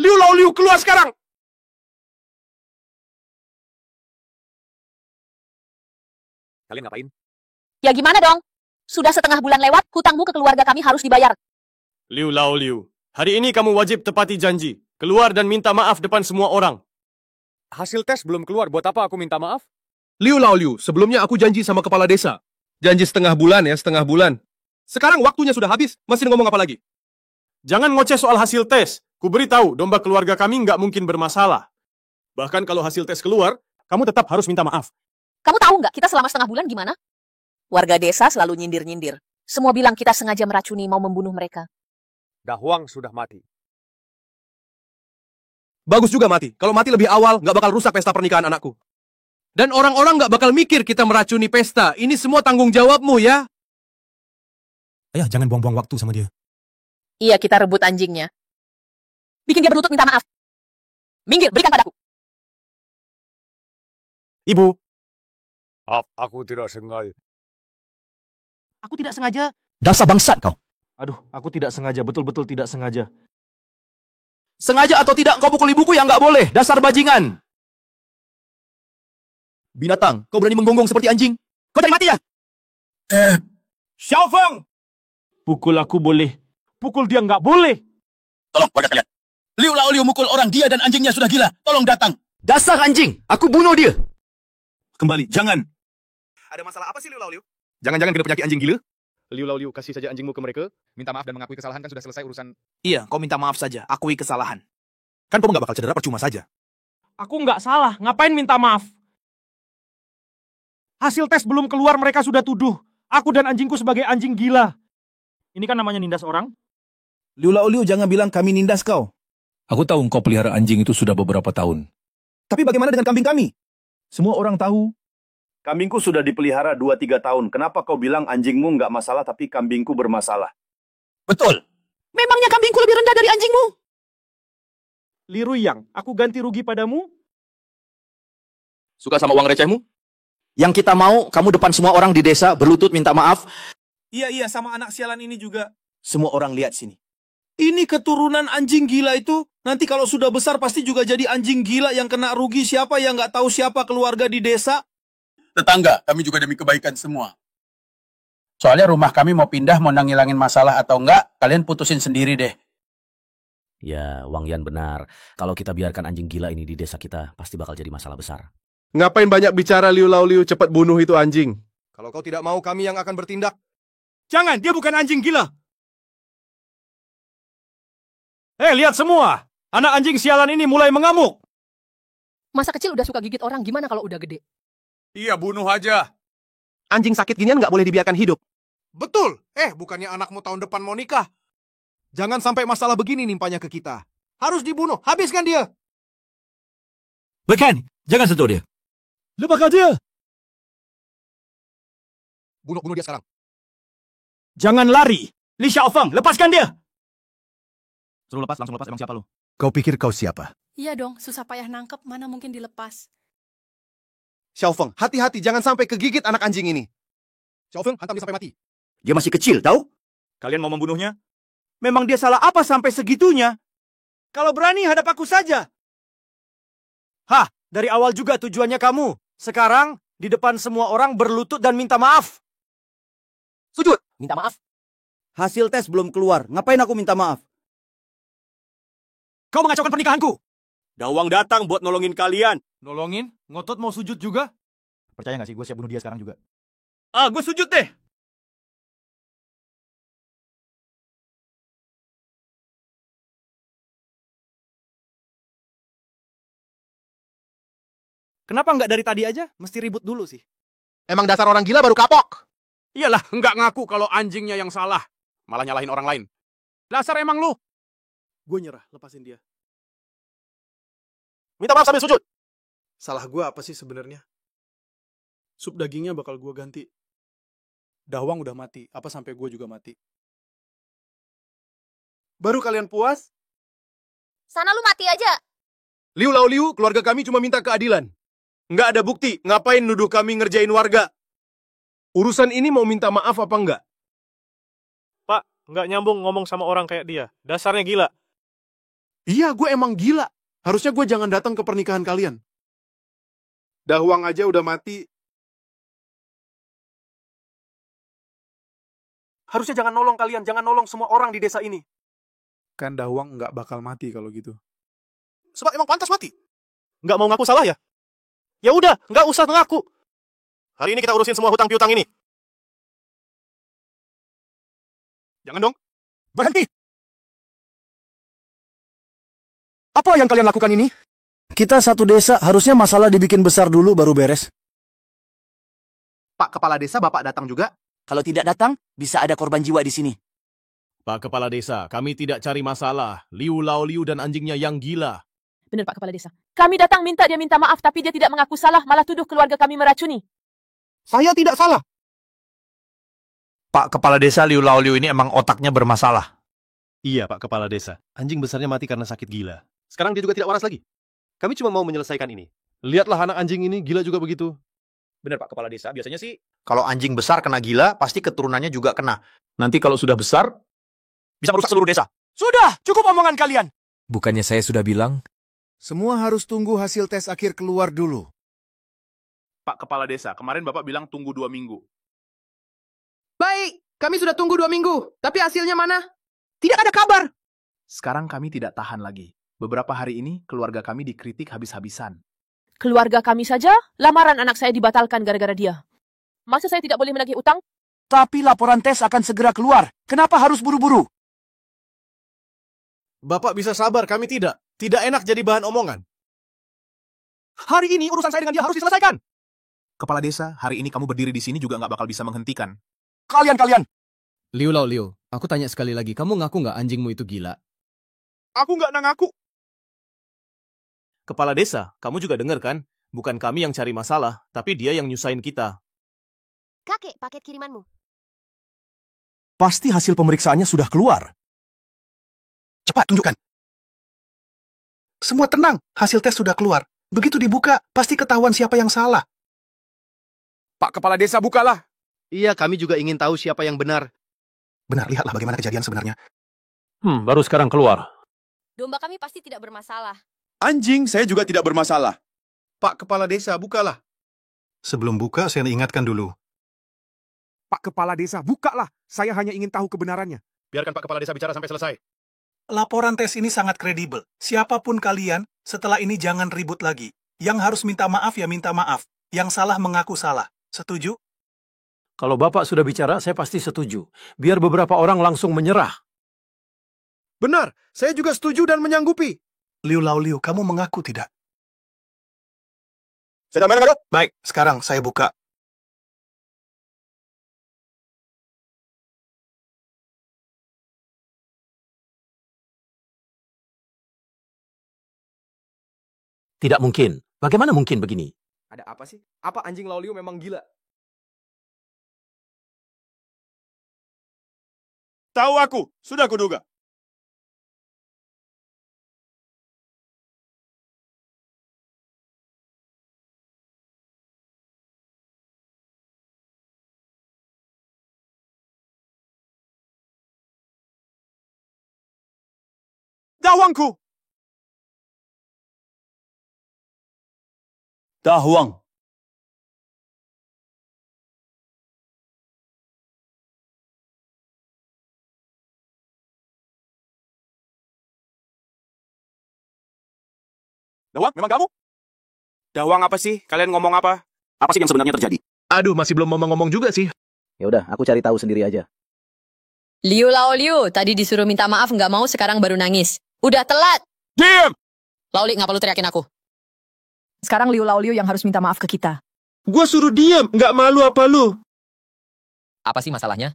Liu Lao Liu, keluar sekarang! Kalian ngapain? Ya gimana dong? Sudah setengah bulan lewat, hutangmu ke keluarga kami harus dibayar. Liu Lao Liu, hari ini kamu wajib tepati janji. Keluar dan minta maaf depan semua orang. Hasil tes belum keluar, buat apa aku minta maaf? Liu Laoliu, sebelumnya aku janji sama kepala desa. Janji setengah bulan ya, setengah bulan. Sekarang waktunya sudah habis, masih ngomong apa lagi? Jangan ngoceh soal hasil tes. Ku beritahu, domba keluarga kami nggak mungkin bermasalah. Bahkan kalau hasil tes keluar, kamu tetap harus minta maaf. Kamu tahu nggak kita selama setengah bulan gimana? Warga desa selalu nyindir-nyindir. Semua bilang kita sengaja meracuni mau membunuh mereka. Dahuang sudah mati. Bagus juga mati. Kalau mati lebih awal, nggak bakal rusak pesta pernikahan anakku. Dan orang-orang nggak bakal mikir kita meracuni pesta. Ini semua tanggung jawabmu ya. Ayah, jangan buang-buang waktu sama dia. Iya, kita rebut anjingnya. Bikin dia berlutut minta maaf. Minggir, berikan padaku. Ibu. Aku tidak sengaja. Aku tidak sengaja. Dasar bangsat kau. Aduh, aku tidak sengaja, betul-betul tidak sengaja. Sengaja atau tidak kau pukul ibuku yang nggak boleh. Dasar bajingan. Binatang, kau berani menggonggong seperti anjing. Kau cari mati ya? Xiao Feng! Pukul aku boleh. Pukul dia nggak boleh. Tolong, warga kalian. Liu Laoliu mukul orang, dia dan anjingnya sudah gila. Tolong datang. Dasar anjing, aku bunuh dia. Kembali, jangan. Ada masalah apa sih Liu Laoliu? Jangan-jangan kena penyakit anjing gila? Liu Laoliu, kasih saja anjingmu ke mereka. Minta maaf dan mengakui kesalahan, kan sudah selesai urusan. Iya, kau minta maaf saja. Akui kesalahan. Kan kamu nggak bakal cedera, percuma saja. Aku nggak salah, ngapain minta maaf? Hasil tes belum keluar, mereka sudah tuduh. Aku dan anjingku sebagai anjing gila. Ini kan namanya nindas orang. Liu Laoliu, jangan bilang kami nindas kau. Aku tahu engkau pelihara anjing itu sudah beberapa tahun. Tapi bagaimana dengan kambing kami? Semua orang tahu. Kambingku sudah dipelihara 2-3 tahun. Kenapa kau bilang anjingmu nggak masalah tapi kambingku bermasalah? Betul. Memangnya kambingku lebih rendah dari anjingmu? Li Ruyang, aku ganti rugi padamu? Suka sama uang recehmu? Yang kita mau, kamu depan semua orang di desa berlutut minta maaf. Iya, sama anak sialan ini juga. Semua orang lihat sini. Ini keturunan anjing gila itu, nanti kalau sudah besar pasti juga jadi anjing gila yang kena rugi. Siapa yang nggak tahu siapa keluarga di desa? Tetangga, kami juga demi kebaikan semua. Soalnya rumah kami mau pindah, mau ngilangin masalah atau enggak, kalian putusin sendiri deh. Ya, Wang Yan benar. Kalau kita biarkan anjing gila ini di desa kita, pasti bakal jadi masalah besar. Ngapain banyak bicara Liu Laoliu, cepat bunuh itu anjing. Kalau kau tidak mau, kami yang akan bertindak. Jangan, dia bukan anjing gila. Lihat semua. Anak anjing sialan ini mulai mengamuk. Masa kecil udah suka gigit orang, gimana kalau udah gede? Iya, bunuh aja. Anjing sakit ginian nggak boleh dibiarkan hidup. Betul. Bukannya anakmu tahun depan mau nikah. Jangan sampai masalah begini nimpanya ke kita. Harus dibunuh. Habiskan dia. Bukan, jangan sentuh dia. Lepaskan dia. Bunuh dia sekarang. Jangan lari. Li Xiaofeng, lepaskan dia. Suruh lepas, langsung lepas. Emang siapa lu? Kau pikir kau siapa? Iya dong, susah payah nangkep, mana mungkin dilepas. Xiao Feng, hati-hati jangan sampai kegigit anak anjing ini. Xiao Feng, hantam dia sampai mati. Dia masih kecil, tahu? Kalian mau membunuhnya? Memang dia salah apa sampai segitunya? Kalau berani hadap aku saja. Hah, dari awal juga tujuannya kamu. Sekarang, di depan semua orang berlutut dan minta maaf. Sujud, minta maaf. Hasil tes belum keluar, ngapain aku minta maaf? Kau mengacaukan pernikahanku. Dawang datang buat nolongin kalian. Nolongin? Ngotot mau sujud juga? Percaya gak sih, gue siap bunuh dia sekarang juga. Gue sujud deh. Kenapa nggak dari tadi aja? Mesti ribut dulu sih. Emang dasar orang gila baru kapok. Iyalah, nggak ngaku kalau anjingnya yang salah. Malah nyalahin orang lain. Dasar emang lu. Gue nyerah, lepasin dia. Minta maaf sambil sujud. Salah gue apa sih sebenarnya? Sup dagingnya bakal gue ganti. Dawang udah mati, apa sampai gue juga mati? Baru kalian puas? Sana lu mati aja. Liu Laoliu, keluarga kami cuma minta keadilan. Nggak ada bukti, ngapain nuduh kami ngerjain warga? Urusan ini mau minta maaf apa enggak? Pak, nggak nyambung ngomong sama orang kayak dia. Dasarnya gila. Iya, gue emang gila. Harusnya gue jangan datang ke pernikahan kalian. Dahuang aja udah mati. Harusnya jangan nolong kalian, jangan nolong semua orang di desa ini. Kan Dahuang nggak bakal mati kalau gitu. Sebab emang pantas mati. Nggak mau ngaku salah ya? Ya udah, nggak usah ngaku. Hari ini kita urusin semua hutang piutang ini. Jangan dong. Berhenti. Apa yang kalian lakukan ini? Kita satu desa, harusnya masalah dibikin besar dulu baru beres. Pak Kepala Desa, Bapak datang juga? Kalau tidak datang, bisa ada korban jiwa di sini. Pak Kepala Desa, kami tidak cari masalah. Liu Laoliu dan anjingnya yang gila. Benar Pak Kepala Desa. Kami datang minta dia minta maaf, tapi dia tidak mengaku salah, malah tuduh keluarga kami meracuni. Saya tidak salah. Pak Kepala Desa, Liu Laoliu ini emang otaknya bermasalah. Iya, Pak Kepala Desa. Anjing besarnya mati karena sakit gila. Sekarang dia juga tidak waras lagi. Kami cuma mau menyelesaikan ini. Lihatlah anak anjing ini, gila juga begitu. Benar Pak Kepala Desa, biasanya sih kalau anjing besar kena gila, pasti keturunannya juga kena. Nanti kalau sudah besar, bisa merusak seluruh desa. Sudah, cukup omongan kalian. Bukannya saya sudah bilang? Semua harus tunggu hasil tes akhir keluar dulu. Pak Kepala Desa, kemarin Bapak bilang tunggu 2 minggu. Baik, kami sudah tunggu 2 minggu. Tapi hasilnya mana? Tidak ada kabar. Sekarang kami tidak tahan lagi. Beberapa hari ini, keluarga kami dikritik habis-habisan. Keluarga kami saja, lamaran anak saya dibatalkan gara-gara dia. Masa saya tidak boleh menagih utang? Tapi laporan tes akan segera keluar. Kenapa harus buru-buru? Bapak bisa sabar, kami tidak. Tidak enak jadi bahan omongan. Hari ini urusan saya dengan dia harus diselesaikan. Kepala Desa, hari ini kamu berdiri di sini juga nggak bakal bisa menghentikan. Kalian. Liu Laoliu, aku tanya sekali lagi, kamu ngaku nggak anjingmu itu gila? Aku nggak ngaku. Kepala Desa, kamu juga dengar kan? Bukan kami yang cari masalah, tapi dia yang nyusahin kita. Kakek, paket kirimanmu. Pasti hasil pemeriksaannya sudah keluar. Cepat, tunjukkan. Semua tenang, hasil tes sudah keluar. Begitu dibuka, pasti ketahuan siapa yang salah. Pak Kepala Desa, bukalah. Iya, kami juga ingin tahu siapa yang benar. Benar, lihatlah bagaimana kejadian sebenarnya. Baru sekarang keluar. Domba kami pasti tidak bermasalah. Anjing, saya juga tidak bermasalah. Pak Kepala Desa, bukalah. Sebelum buka, saya ingatkan dulu. Pak Kepala Desa, bukalah. Saya hanya ingin tahu kebenarannya. Biarkan Pak Kepala Desa bicara sampai selesai. Laporan tes ini sangat kredibel. Siapapun kalian, setelah ini jangan ribut lagi. Yang harus minta maaf ya minta maaf. Yang salah mengaku salah. Setuju? Kalau Bapak sudah bicara, saya pasti setuju. Biar beberapa orang langsung menyerah. Benar, saya juga setuju dan menyanggupi. Liu Laoliu, kamu mengaku tidak? Sudah main, Baik, sekarang saya buka. Tidak mungkin. Bagaimana mungkin begini? Ada apa sih? Apa anjing Laoliu memang gila? Tahu aku, sudah kuduga. Dawangku! Dahwang. Dawang, memang kamu? Dawang apa sih? Kalian ngomong apa? Apa sih yang sebenarnya terjadi? Aduh, masih belum mau ngomong juga sih. Ya udah, aku cari tahu sendiri aja. Liu Laoliu, tadi disuruh minta maaf nggak mau, sekarang baru nangis. Udah telat. Diam! Laoli, nggak perlu teriakin aku. Sekarang Liu Laoliu yang harus minta maaf ke kita. Gua suruh diam, nggak malu apa lu? Apa sih masalahnya?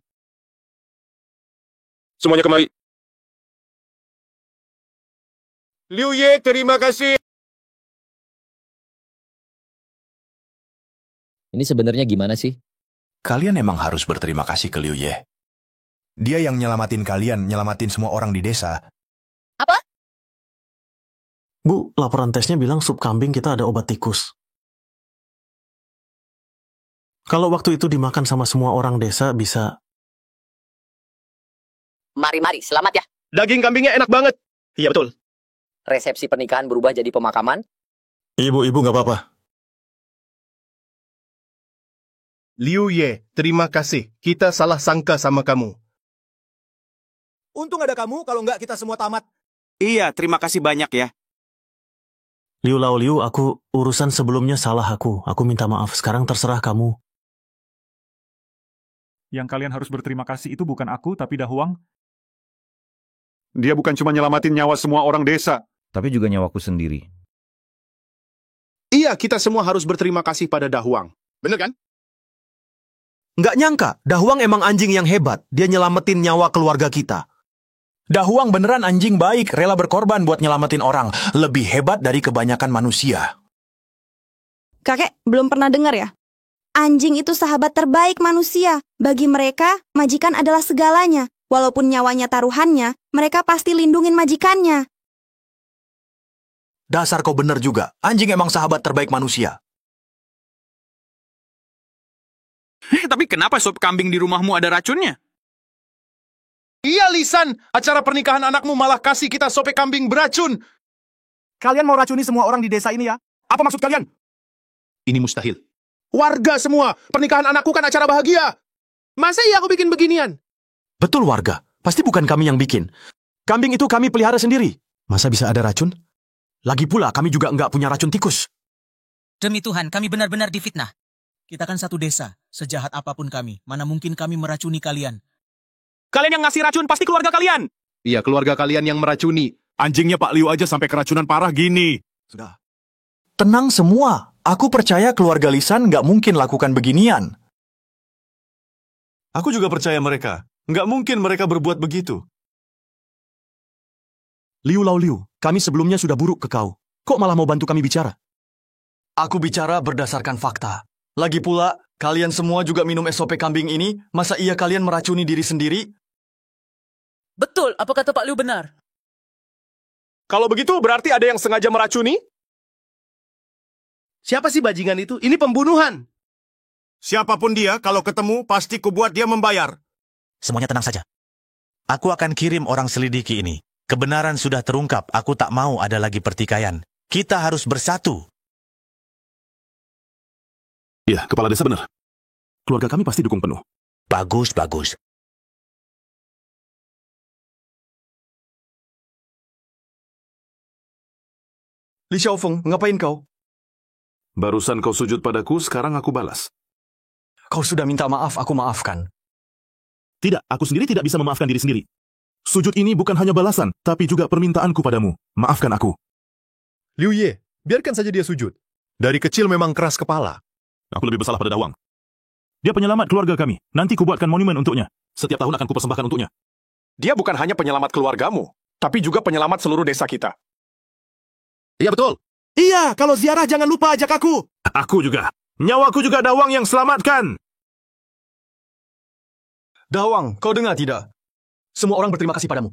Semuanya kembali. Liu Ye, terima kasih. Ini sebenarnya gimana sih? Kalian emang harus berterima kasih ke Liu Ye. Dia yang nyelamatin kalian, nyelamatin semua orang di desa. Apa? Bu, laporan tesnya bilang sup kambing kita ada obat tikus. Kalau waktu itu dimakan sama semua orang desa, bisa... Mari, selamat ya. Daging kambingnya enak banget. Iya, betul. Resepsi pernikahan berubah jadi pemakaman? Ibu-ibu nggak apa-apa. Liu Ye, terima kasih. Kita salah sangka sama kamu. Untung ada kamu, kalau nggak kita semua tamat. Iya, terima kasih banyak ya. Liu Lao Liu, urusan sebelumnya salah aku. Aku minta maaf. Sekarang terserah kamu. Yang kalian harus berterima kasih itu bukan aku, tapi Dahuang. Dia bukan cuma nyelamatin nyawa semua orang desa. Tapi juga nyawaku sendiri. Iya, kita semua harus berterima kasih pada Dahuang. Bener kan? Nggak nyangka, Dahuang emang anjing yang hebat. Dia nyelamatin nyawa keluarga kita. Dahuang beneran anjing baik, rela berkorban buat nyelamatin orang. Lebih hebat dari kebanyakan manusia. Kakek, belum pernah dengar ya? Anjing itu sahabat terbaik manusia. Bagi mereka, majikan adalah segalanya. Walaupun nyawanya taruhannya, mereka pasti lindungin majikannya. Dasar kau bener juga. Anjing emang sahabat terbaik manusia. Tapi kenapa sop kambing di rumahmu ada racunnya? Iya, Lisan. Acara pernikahan anakmu malah kasih kita sope kambing beracun. Kalian mau racuni semua orang di desa ini ya? Apa maksud kalian? Ini mustahil. Warga semua, pernikahan anakku kan acara bahagia. Masa iya aku bikin beginian? Betul warga, pasti bukan kami yang bikin. Kambing itu kami pelihara sendiri. Masa bisa ada racun? Lagi pula kami juga nggak punya racun tikus. Demi Tuhan, kami benar-benar difitnah. Kita kan satu desa, sejahat apapun kami. Mana mungkin kami meracuni kalian? Kalian yang ngasih racun pasti keluarga kalian. Iya, keluarga kalian yang meracuni. Anjingnya Pak Liu aja sampai keracunan parah gini. Sudah. Tenang semua. Aku percaya keluarga Lisan nggak mungkin lakukan beginian. Aku juga percaya mereka. Nggak mungkin mereka berbuat begitu. Liu Lao Liu, kami sebelumnya sudah buruk ke kau. Kok malah mau bantu kami bicara? Aku bicara berdasarkan fakta. Lagi pula, kalian semua juga minum SOP kambing ini. Masa iya kalian meracuni diri sendiri? Betul, apa kata Pak Liu benar? Kalau begitu berarti ada yang sengaja meracuni? Siapa sih bajingan itu? Ini pembunuhan. Siapapun dia, kalau ketemu, pasti kubuat dia membayar. Semuanya tenang saja. Aku akan kirim orang selidiki ini. Kebenaran sudah terungkap, aku tak mau ada lagi pertikaian. Kita harus bersatu. Iya, kepala desa benar. Keluarga kami pasti dukung penuh. Bagus, bagus. Li Xiaofeng, ngapain kau? Barusan kau sujud padaku, sekarang aku balas. Kau sudah minta maaf, aku maafkan. Tidak, aku sendiri tidak bisa memaafkan diri sendiri. Sujud ini bukan hanya balasan, tapi juga permintaanku padamu. Maafkan aku. Liu Ye, biarkan saja dia sujud. Dari kecil memang keras kepala. Aku lebih bersalah pada Dahuang. Dia penyelamat keluarga kami. Nanti kubuatkan monumen untuknya. Setiap tahun akan kupersembahkan untuknya. Dia bukan hanya penyelamat keluargamu, tapi juga penyelamat seluruh desa kita. Iya betul. Iya, kalau ziarah jangan lupa ajak aku. Aku juga. Nyawaku juga Dahuang yang selamatkan. Dahuang, kau dengar tidak? Semua orang berterima kasih padamu.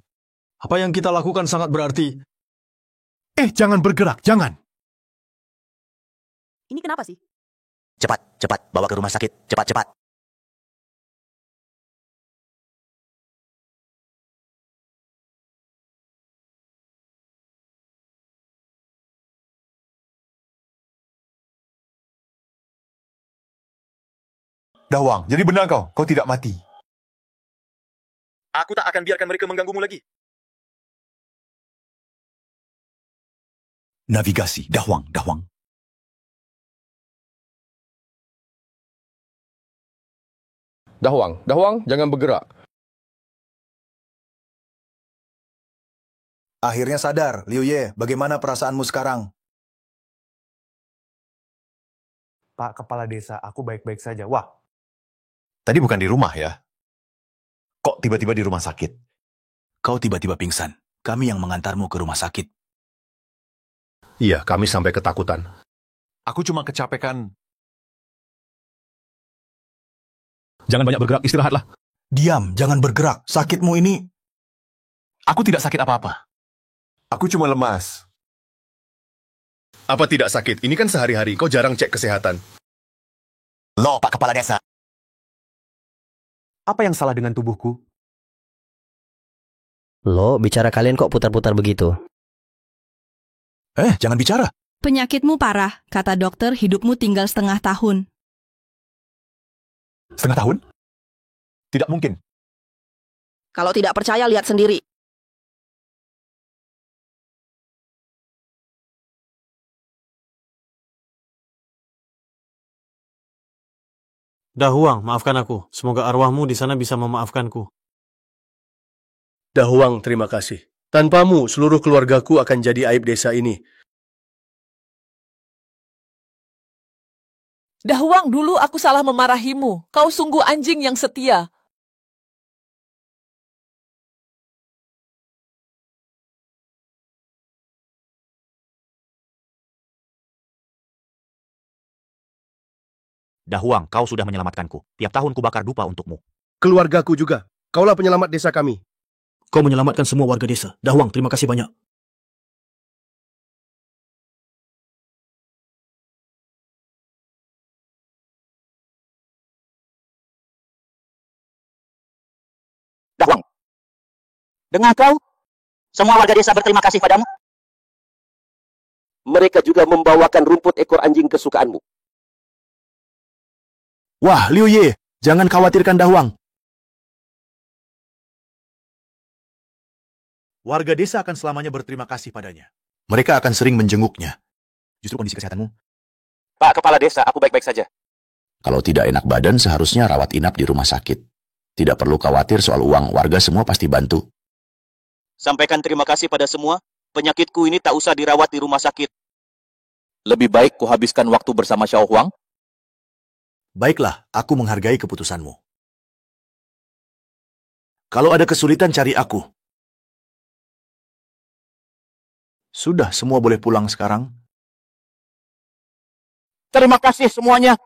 Apa yang kita lakukan sangat berarti. Jangan bergerak, jangan. Ini kenapa sih? Cepat, cepat, bawa ke rumah sakit. Cepat, cepat. Dahuang, jadi benar kau tidak mati. Aku tak akan biarkan mereka mengganggumu lagi. Navigasi, Dahuang, Dahuang. Dahuang, jangan bergerak. Akhirnya sadar, Liu Ye, bagaimana perasaanmu sekarang? Pak Kepala Desa, aku baik-baik saja. Wah, Tadi bukan di rumah ya? Kok tiba-tiba di rumah sakit? Kau tiba-tiba pingsan. Kami yang mengantarmu ke rumah sakit. Iya, kami sampai ketakutan. Aku cuma kecapekan. Jangan banyak bergerak, istirahatlah. Diam, jangan bergerak. Sakitmu ini... Aku tidak sakit apa-apa. Aku cuma lemas. Apa tidak sakit? Ini kan sehari-hari, kau jarang cek kesehatan. Loh, Pak Kepala Desa. apa yang salah dengan tubuhku? Lo, bicara kalian kok putar-putar begitu? Jangan bicara. Penyakitmu parah, kata dokter, hidupmu tinggal setengah tahun. Setengah tahun? Tidak mungkin. Kalau tidak percaya, lihat sendiri. Dahuang, maafkan aku. Semoga arwahmu di sana bisa memaafkanku. Dahuang, terima kasih. Tanpamu, seluruh keluargaku akan jadi aib desa ini. Dahuang, dulu aku salah memarahimu. Kau sungguh anjing yang setia. Dahuang, kau sudah menyelamatkanku. Tiap tahun ku bakar dupa untukmu. Keluargaku juga. Kaulah penyelamat desa kami. Kau menyelamatkan semua warga desa. Dahuang, terima kasih banyak. Dahuang, dengan kau, semua warga desa berterima kasih padamu. Mereka juga membawakan rumput ekor anjing kesukaanmu. Wah, Liu Ye, jangan khawatirkan Dahuang. Warga desa akan selamanya berterima kasih padanya. Mereka akan sering menjenguknya. Justru kondisi kesehatanmu. Pak Kepala Desa, aku baik-baik saja. Kalau tidak enak badan, seharusnya rawat inap di rumah sakit. Tidak perlu khawatir soal uang, warga semua pasti bantu. Sampaikan terima kasih pada semua. Penyakitku ini tak usah dirawat di rumah sakit. Lebih baik kuhabiskan waktu bersama Xiao Huang. Baiklah, aku menghargai keputusanmu. Kalau ada kesulitan, cari aku. Sudah, semua boleh pulang sekarang. Terima kasih semuanya.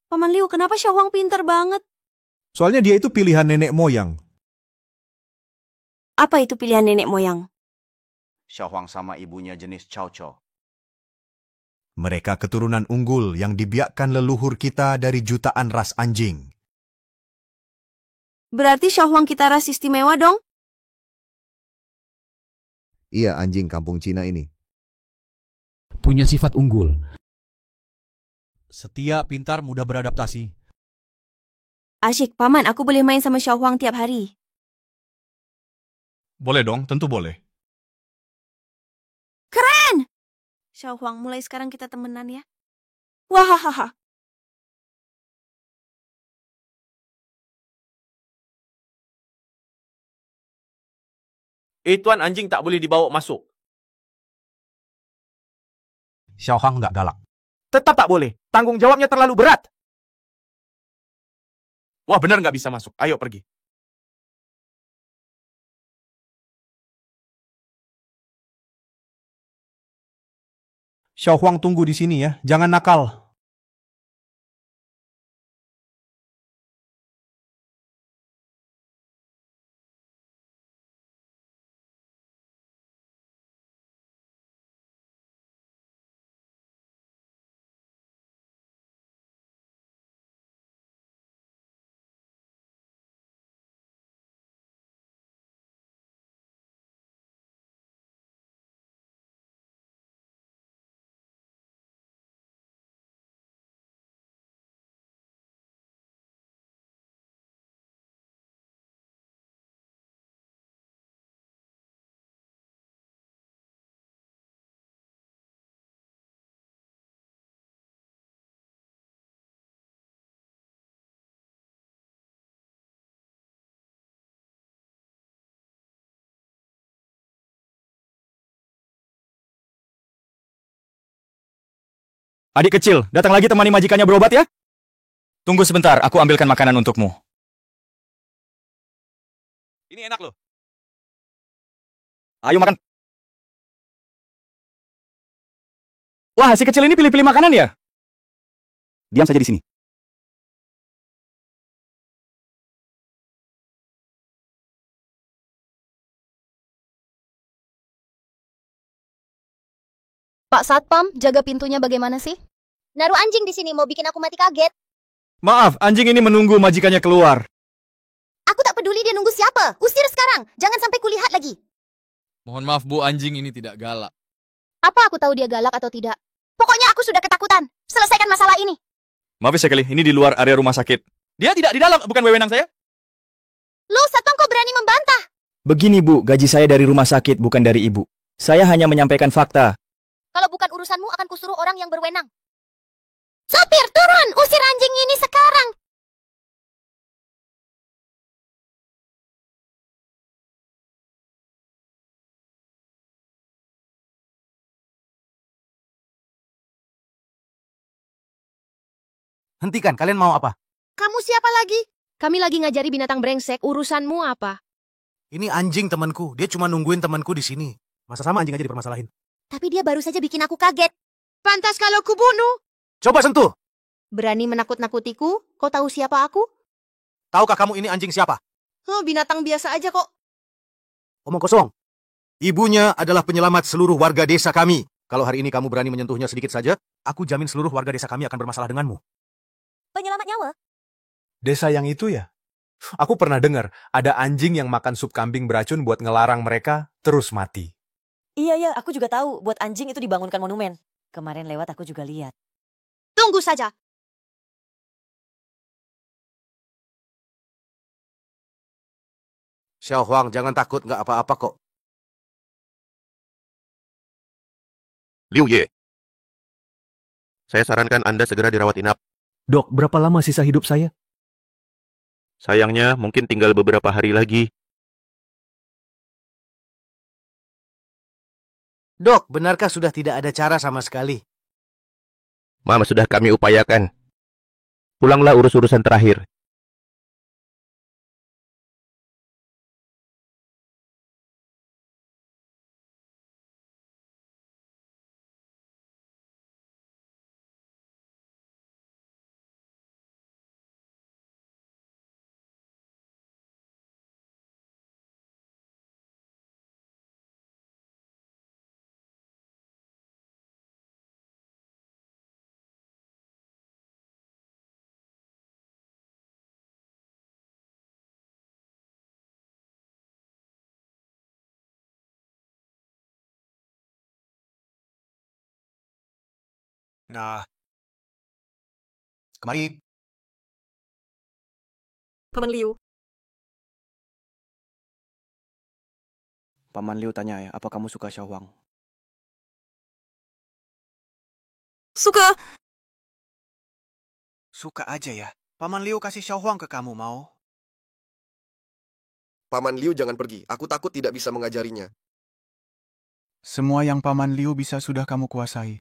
Paman Liu, kenapa Xiao Huang pinter banget? Soalnya dia itu pilihan nenek moyang. Apa itu pilihan nenek moyang? Xiao Huang sama ibunya jenis Chow Chow. Mereka keturunan unggul yang dibiakkan leluhur kita dari jutaan ras anjing. Berarti Xiao Huang kita ras istimewa dong? Iya, anjing kampung Cina ini. Punya sifat unggul. Setia, pintar, mudah beradaptasi. Asyik, Paman, aku boleh main sama Xiao Huang tiap hari. Boleh dong, tentu boleh. Keren! Xiao Huang, mulai sekarang kita temenan ya. Wahahaha. Tuan, anjing tak boleh dibawa masuk. Xiao Huang nggak galak. Tetap tak boleh. Tanggung jawabnya terlalu berat. Wah, benar nggak bisa masuk. Ayo pergi. Xiao Huang tunggu di sini ya, jangan nakal. Adik kecil, datang lagi temani majikannya berobat ya? Tunggu sebentar, aku ambilkan makanan untukmu. Ini enak loh. Ayo makan. Wah, si kecil ini pilih-pilih makanan ya? Diam saja di sini. Pak Satpam, jaga pintunya bagaimana sih? Naruh anjing di sini mau bikin aku mati kaget. Maaf, anjing ini menunggu majikannya keluar. Aku tak peduli dia nunggu siapa. Usir sekarang. Jangan sampai kulihat lagi. Mohon maaf Bu, anjing ini tidak galak. Apa aku tahu dia galak atau tidak? Pokoknya aku sudah ketakutan. Selesaikan masalah ini. Maaf ya sekali, ini di luar area rumah sakit. Dia tidak di dalam, bukan wewenang saya. Lo, Satpam kok berani membantah? Begini Bu, gaji saya dari rumah sakit, bukan dari Ibu. Saya hanya menyampaikan fakta. Kalau bukan urusanmu, akan kusuruh orang yang berwenang. Sopir, turun! Usir anjing ini sekarang! Hentikan, kalian mau apa? Kamu siapa lagi? Kami lagi ngajari binatang brengsek, urusanmu apa? Ini anjing temanku, dia cuma nungguin temanku di sini. Masa sama anjing aja dipermasalahin? Tapi dia baru saja bikin aku kaget. Pantas kalau kubunuh. Coba sentuh! Berani menakut-nakutiku? Kau tahu siapa aku? Tahukah kamu ini anjing siapa? Oh, binatang biasa aja kok. Omong kosong. Ibunya adalah penyelamat seluruh warga desa kami. Kalau hari ini kamu berani menyentuhnya sedikit saja, aku jamin seluruh warga desa kami akan bermasalah denganmu. Penyelamat nyawa? Desa yang itu ya? Aku pernah dengar ada anjing yang makan sup kambing beracun buat ngelarang mereka terus mati. Iya, aku juga tahu. Buat anjing itu dibangunkan monumen. Kemarin lewat aku juga lihat. Tunggu saja. Xiao Huang, jangan takut, nggak apa-apa kok. Liu Ye. Saya sarankan Anda segera dirawat inap. Dok, berapa lama sisa hidup saya? Sayangnya mungkin tinggal beberapa hari lagi. Dok, benarkah sudah tidak ada cara sama sekali? Mama sudah kami upayakan. Pulanglah urus urusan terakhir. Nah, kemari. Paman Liu. Paman Liu tanya ya, apa kamu suka Xiao Huang? Suka. Suka aja ya. Paman Liu kasih Xiao Huang ke kamu, mau? Paman Liu jangan pergi. Aku takut tidak bisa mengajarinya. Semua yang Paman Liu bisa sudah kamu kuasai.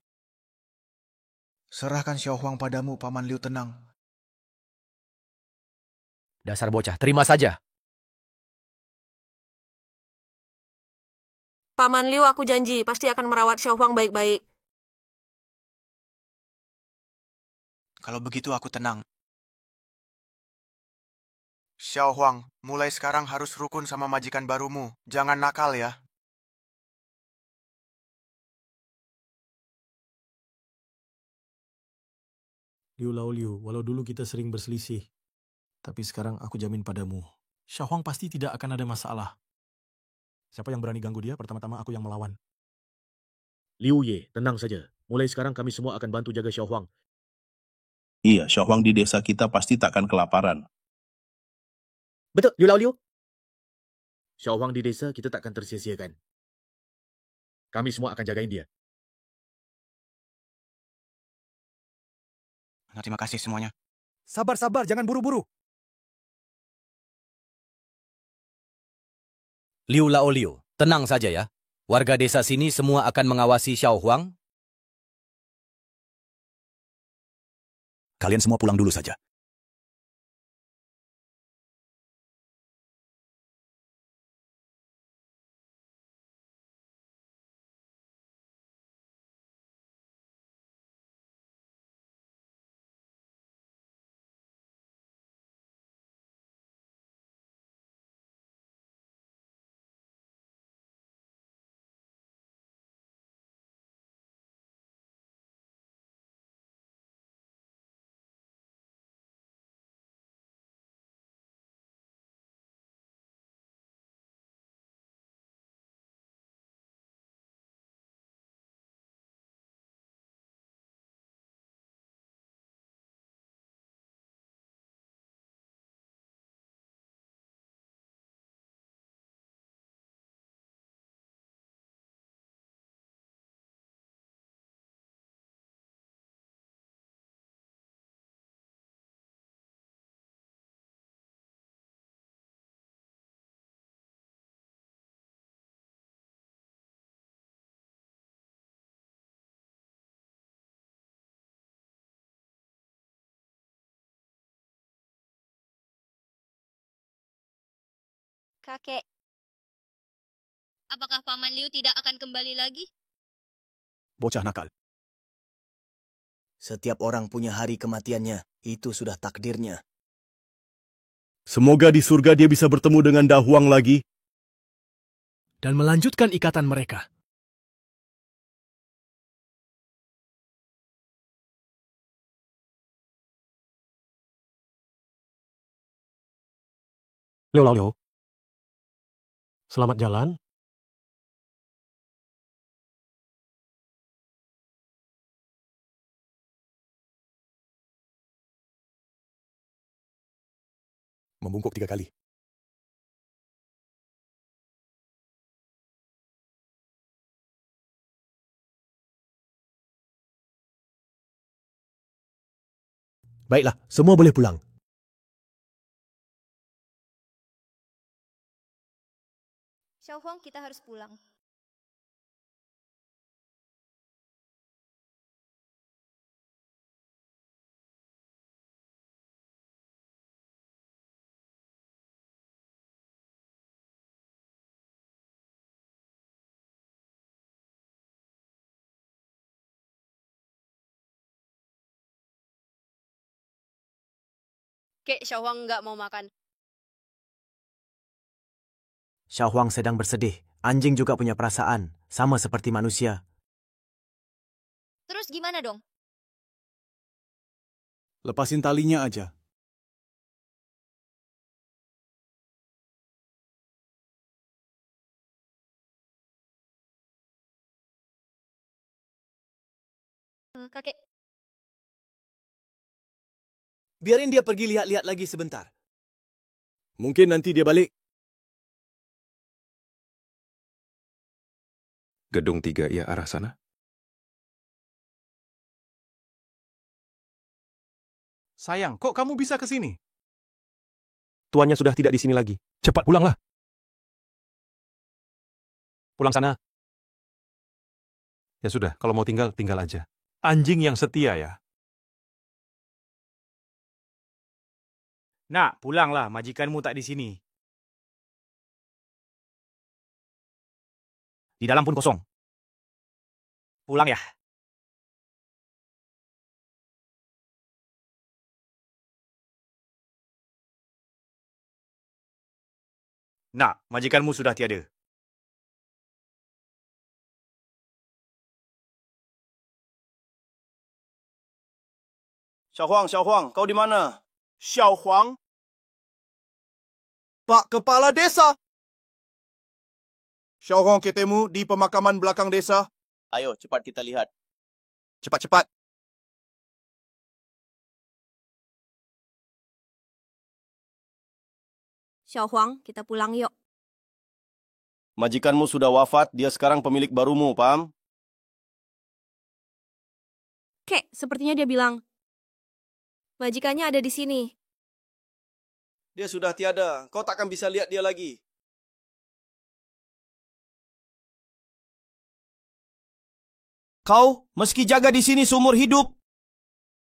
Serahkan Xiao Huang padamu, Paman Liu tenang. Dasar bocah, terima saja. Paman Liu, aku janji pasti akan merawat Xiao Huang baik-baik. Kalau begitu aku tenang. Xiao Huang, mulai sekarang harus rukun sama majikan barumu. Jangan nakal ya. Liu Laoliu, walau dulu kita sering berselisih, tapi sekarang aku jamin padamu, Xiao Huang pasti tidak akan ada masalah. Siapa yang berani ganggu dia, pertama-tama aku yang melawan. Liu Ye, tenang saja. Mulai sekarang kami semua akan bantu jaga Xiao Huang. Iya, Xiao Huang di desa kita pasti takkan kelaparan. Betul, Liu Laoliu. Xiao Huang di desa kita takkan tersia-siakan. Kami semua akan jagain dia. Terima kasih semuanya. Sabar, jangan buru-buru. Liu Laoliu, tenang saja ya. Warga desa sini semua akan mengawasi Xiao Huang. Kalian semua pulang dulu saja. Kakek, apakah Paman Liu tidak akan kembali lagi? Bocah nakal. Setiap orang punya hari kematiannya. Itu sudah takdirnya. Semoga di surga dia bisa bertemu dengan Da Huang lagi. Dan melanjutkan ikatan mereka. Liu Laoliu. Selamat jalan. Membungkuk 3 kali. Baiklah, semua boleh pulang. Xiao Huang, kita harus pulang. Kek, Xiao Huang nggak mau makan. Xiao Huang sedang bersedih. Anjing juga punya perasaan, sama seperti manusia. Terus gimana dong? Lepasin talinya aja. Kakek, Biarin dia pergi lihat-lihat lagi sebentar. Mungkin nanti dia balik. Gedung 3 ya arah sana. Sayang, kok kamu bisa ke sini? Tuannya sudah tidak di sini lagi. Cepat pulanglah. Pulang sana. Ya sudah, kalau mau tinggal, tinggal aja. Anjing yang setia ya. Nak, pulanglah, majikanmu tak di sini. Di dalam pun kosong. Pulang ya. Nak, majikanmu sudah tiada. Xiao Huang, kau di mana? Xiao Huang? Pak Kepala Desa! Xiao Huang ketemu di pemakaman belakang desa. Ayo, cepat kita lihat. Cepat-cepat. Xiao Huang, kita pulang yuk. Majikanmu sudah wafat, dia sekarang pemilik barumu, paham? Kek, sepertinya dia bilang, majikannya ada di sini. Dia sudah tiada, kau takkan bisa lihat dia lagi. Kau meski jaga di sini seumur hidup,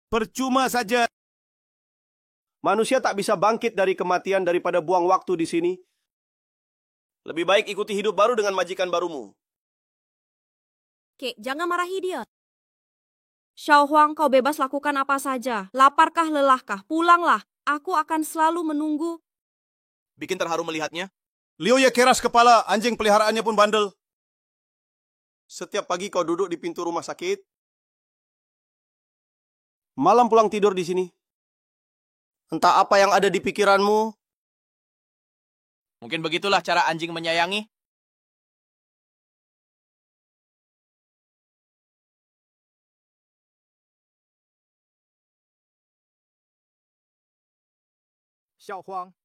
percuma saja. Manusia tak bisa bangkit dari kematian daripada buang waktu di sini. Lebih baik ikuti hidup baru dengan majikan barumu. Kek, jangan marahi dia. Xiao Huang, kau bebas lakukan apa saja. Laparkah, lelahkah, pulanglah. Aku akan selalu menunggu. Bikin terharu melihatnya. Liu ya keras kepala, anjing peliharaannya pun bandel. Setiap pagi kau duduk di pintu rumah sakit. Malam pulang tidur di sini. Entah apa yang ada di pikiranmu. Mungkin begitulah cara anjing menyayangi. Xiao Huang,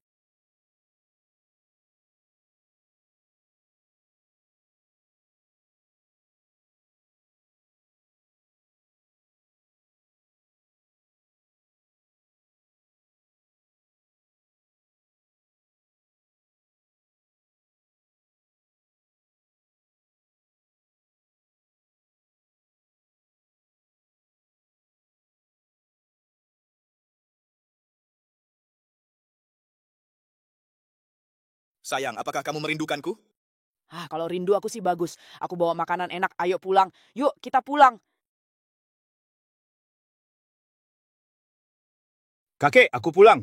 Sayang, apakah kamu merindukanku? Kalau rindu aku sih bagus. Aku bawa makanan enak, ayo pulang. Yuk, kita pulang. Kakek, aku pulang.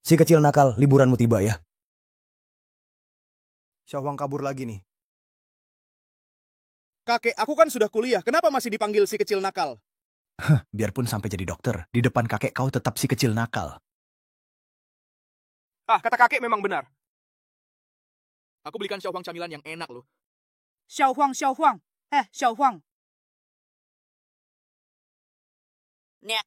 Si kecil nakal, liburanmu tiba ya. Xiaohuang kabur lagi nih. Kakek, aku kan sudah kuliah. Kenapa masih dipanggil si kecil nakal? Biarpun sampai jadi dokter, di depan kakek kau tetap si kecil nakal. Kata kakek memang benar. Aku belikan Xiaohuang camilan yang enak loh. Xiaohuang. Xiaohuang. Nek.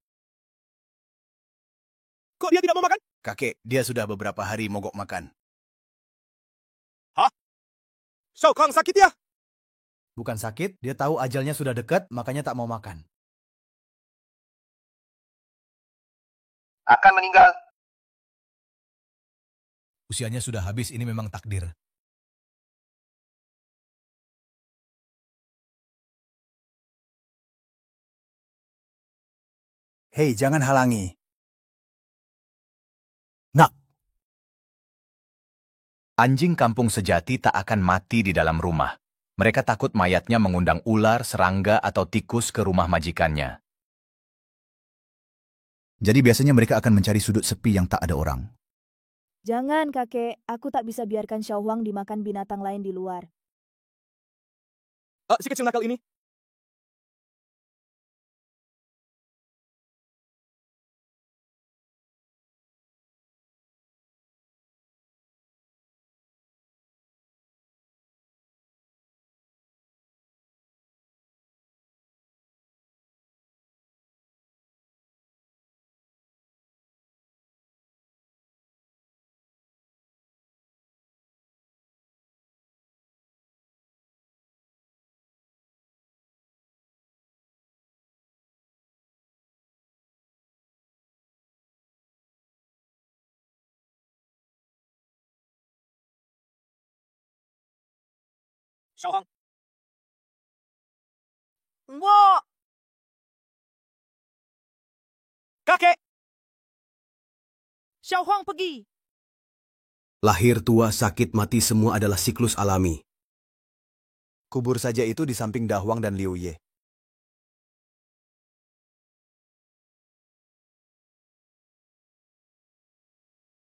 Kok dia tidak mau makan? Kakek, dia sudah beberapa hari mogok makan. Xiaohuang sakit ya? Bukan sakit, dia tahu ajalnya sudah dekat, makanya tak mau makan. Akan meninggal. Usianya sudah habis, ini memang takdir. Hei, jangan halangi. Nak. Anjing kampung sejati tak akan mati di dalam rumah. Mereka takut mayatnya mengundang ular, serangga, atau tikus ke rumah majikannya. Jadi biasanya mereka akan mencari sudut sepi yang tak ada orang. Jangan, kakek. Aku tak bisa biarkan Xiaohuang dimakan binatang lain di luar. Si kecil nakal ini. Xiaohuang. Wah. Kakek. Xiaohuang pergi. Lahir, tua, sakit, mati semua adalah siklus alami. Kubur saja itu di samping Dahuang dan Liu Ye.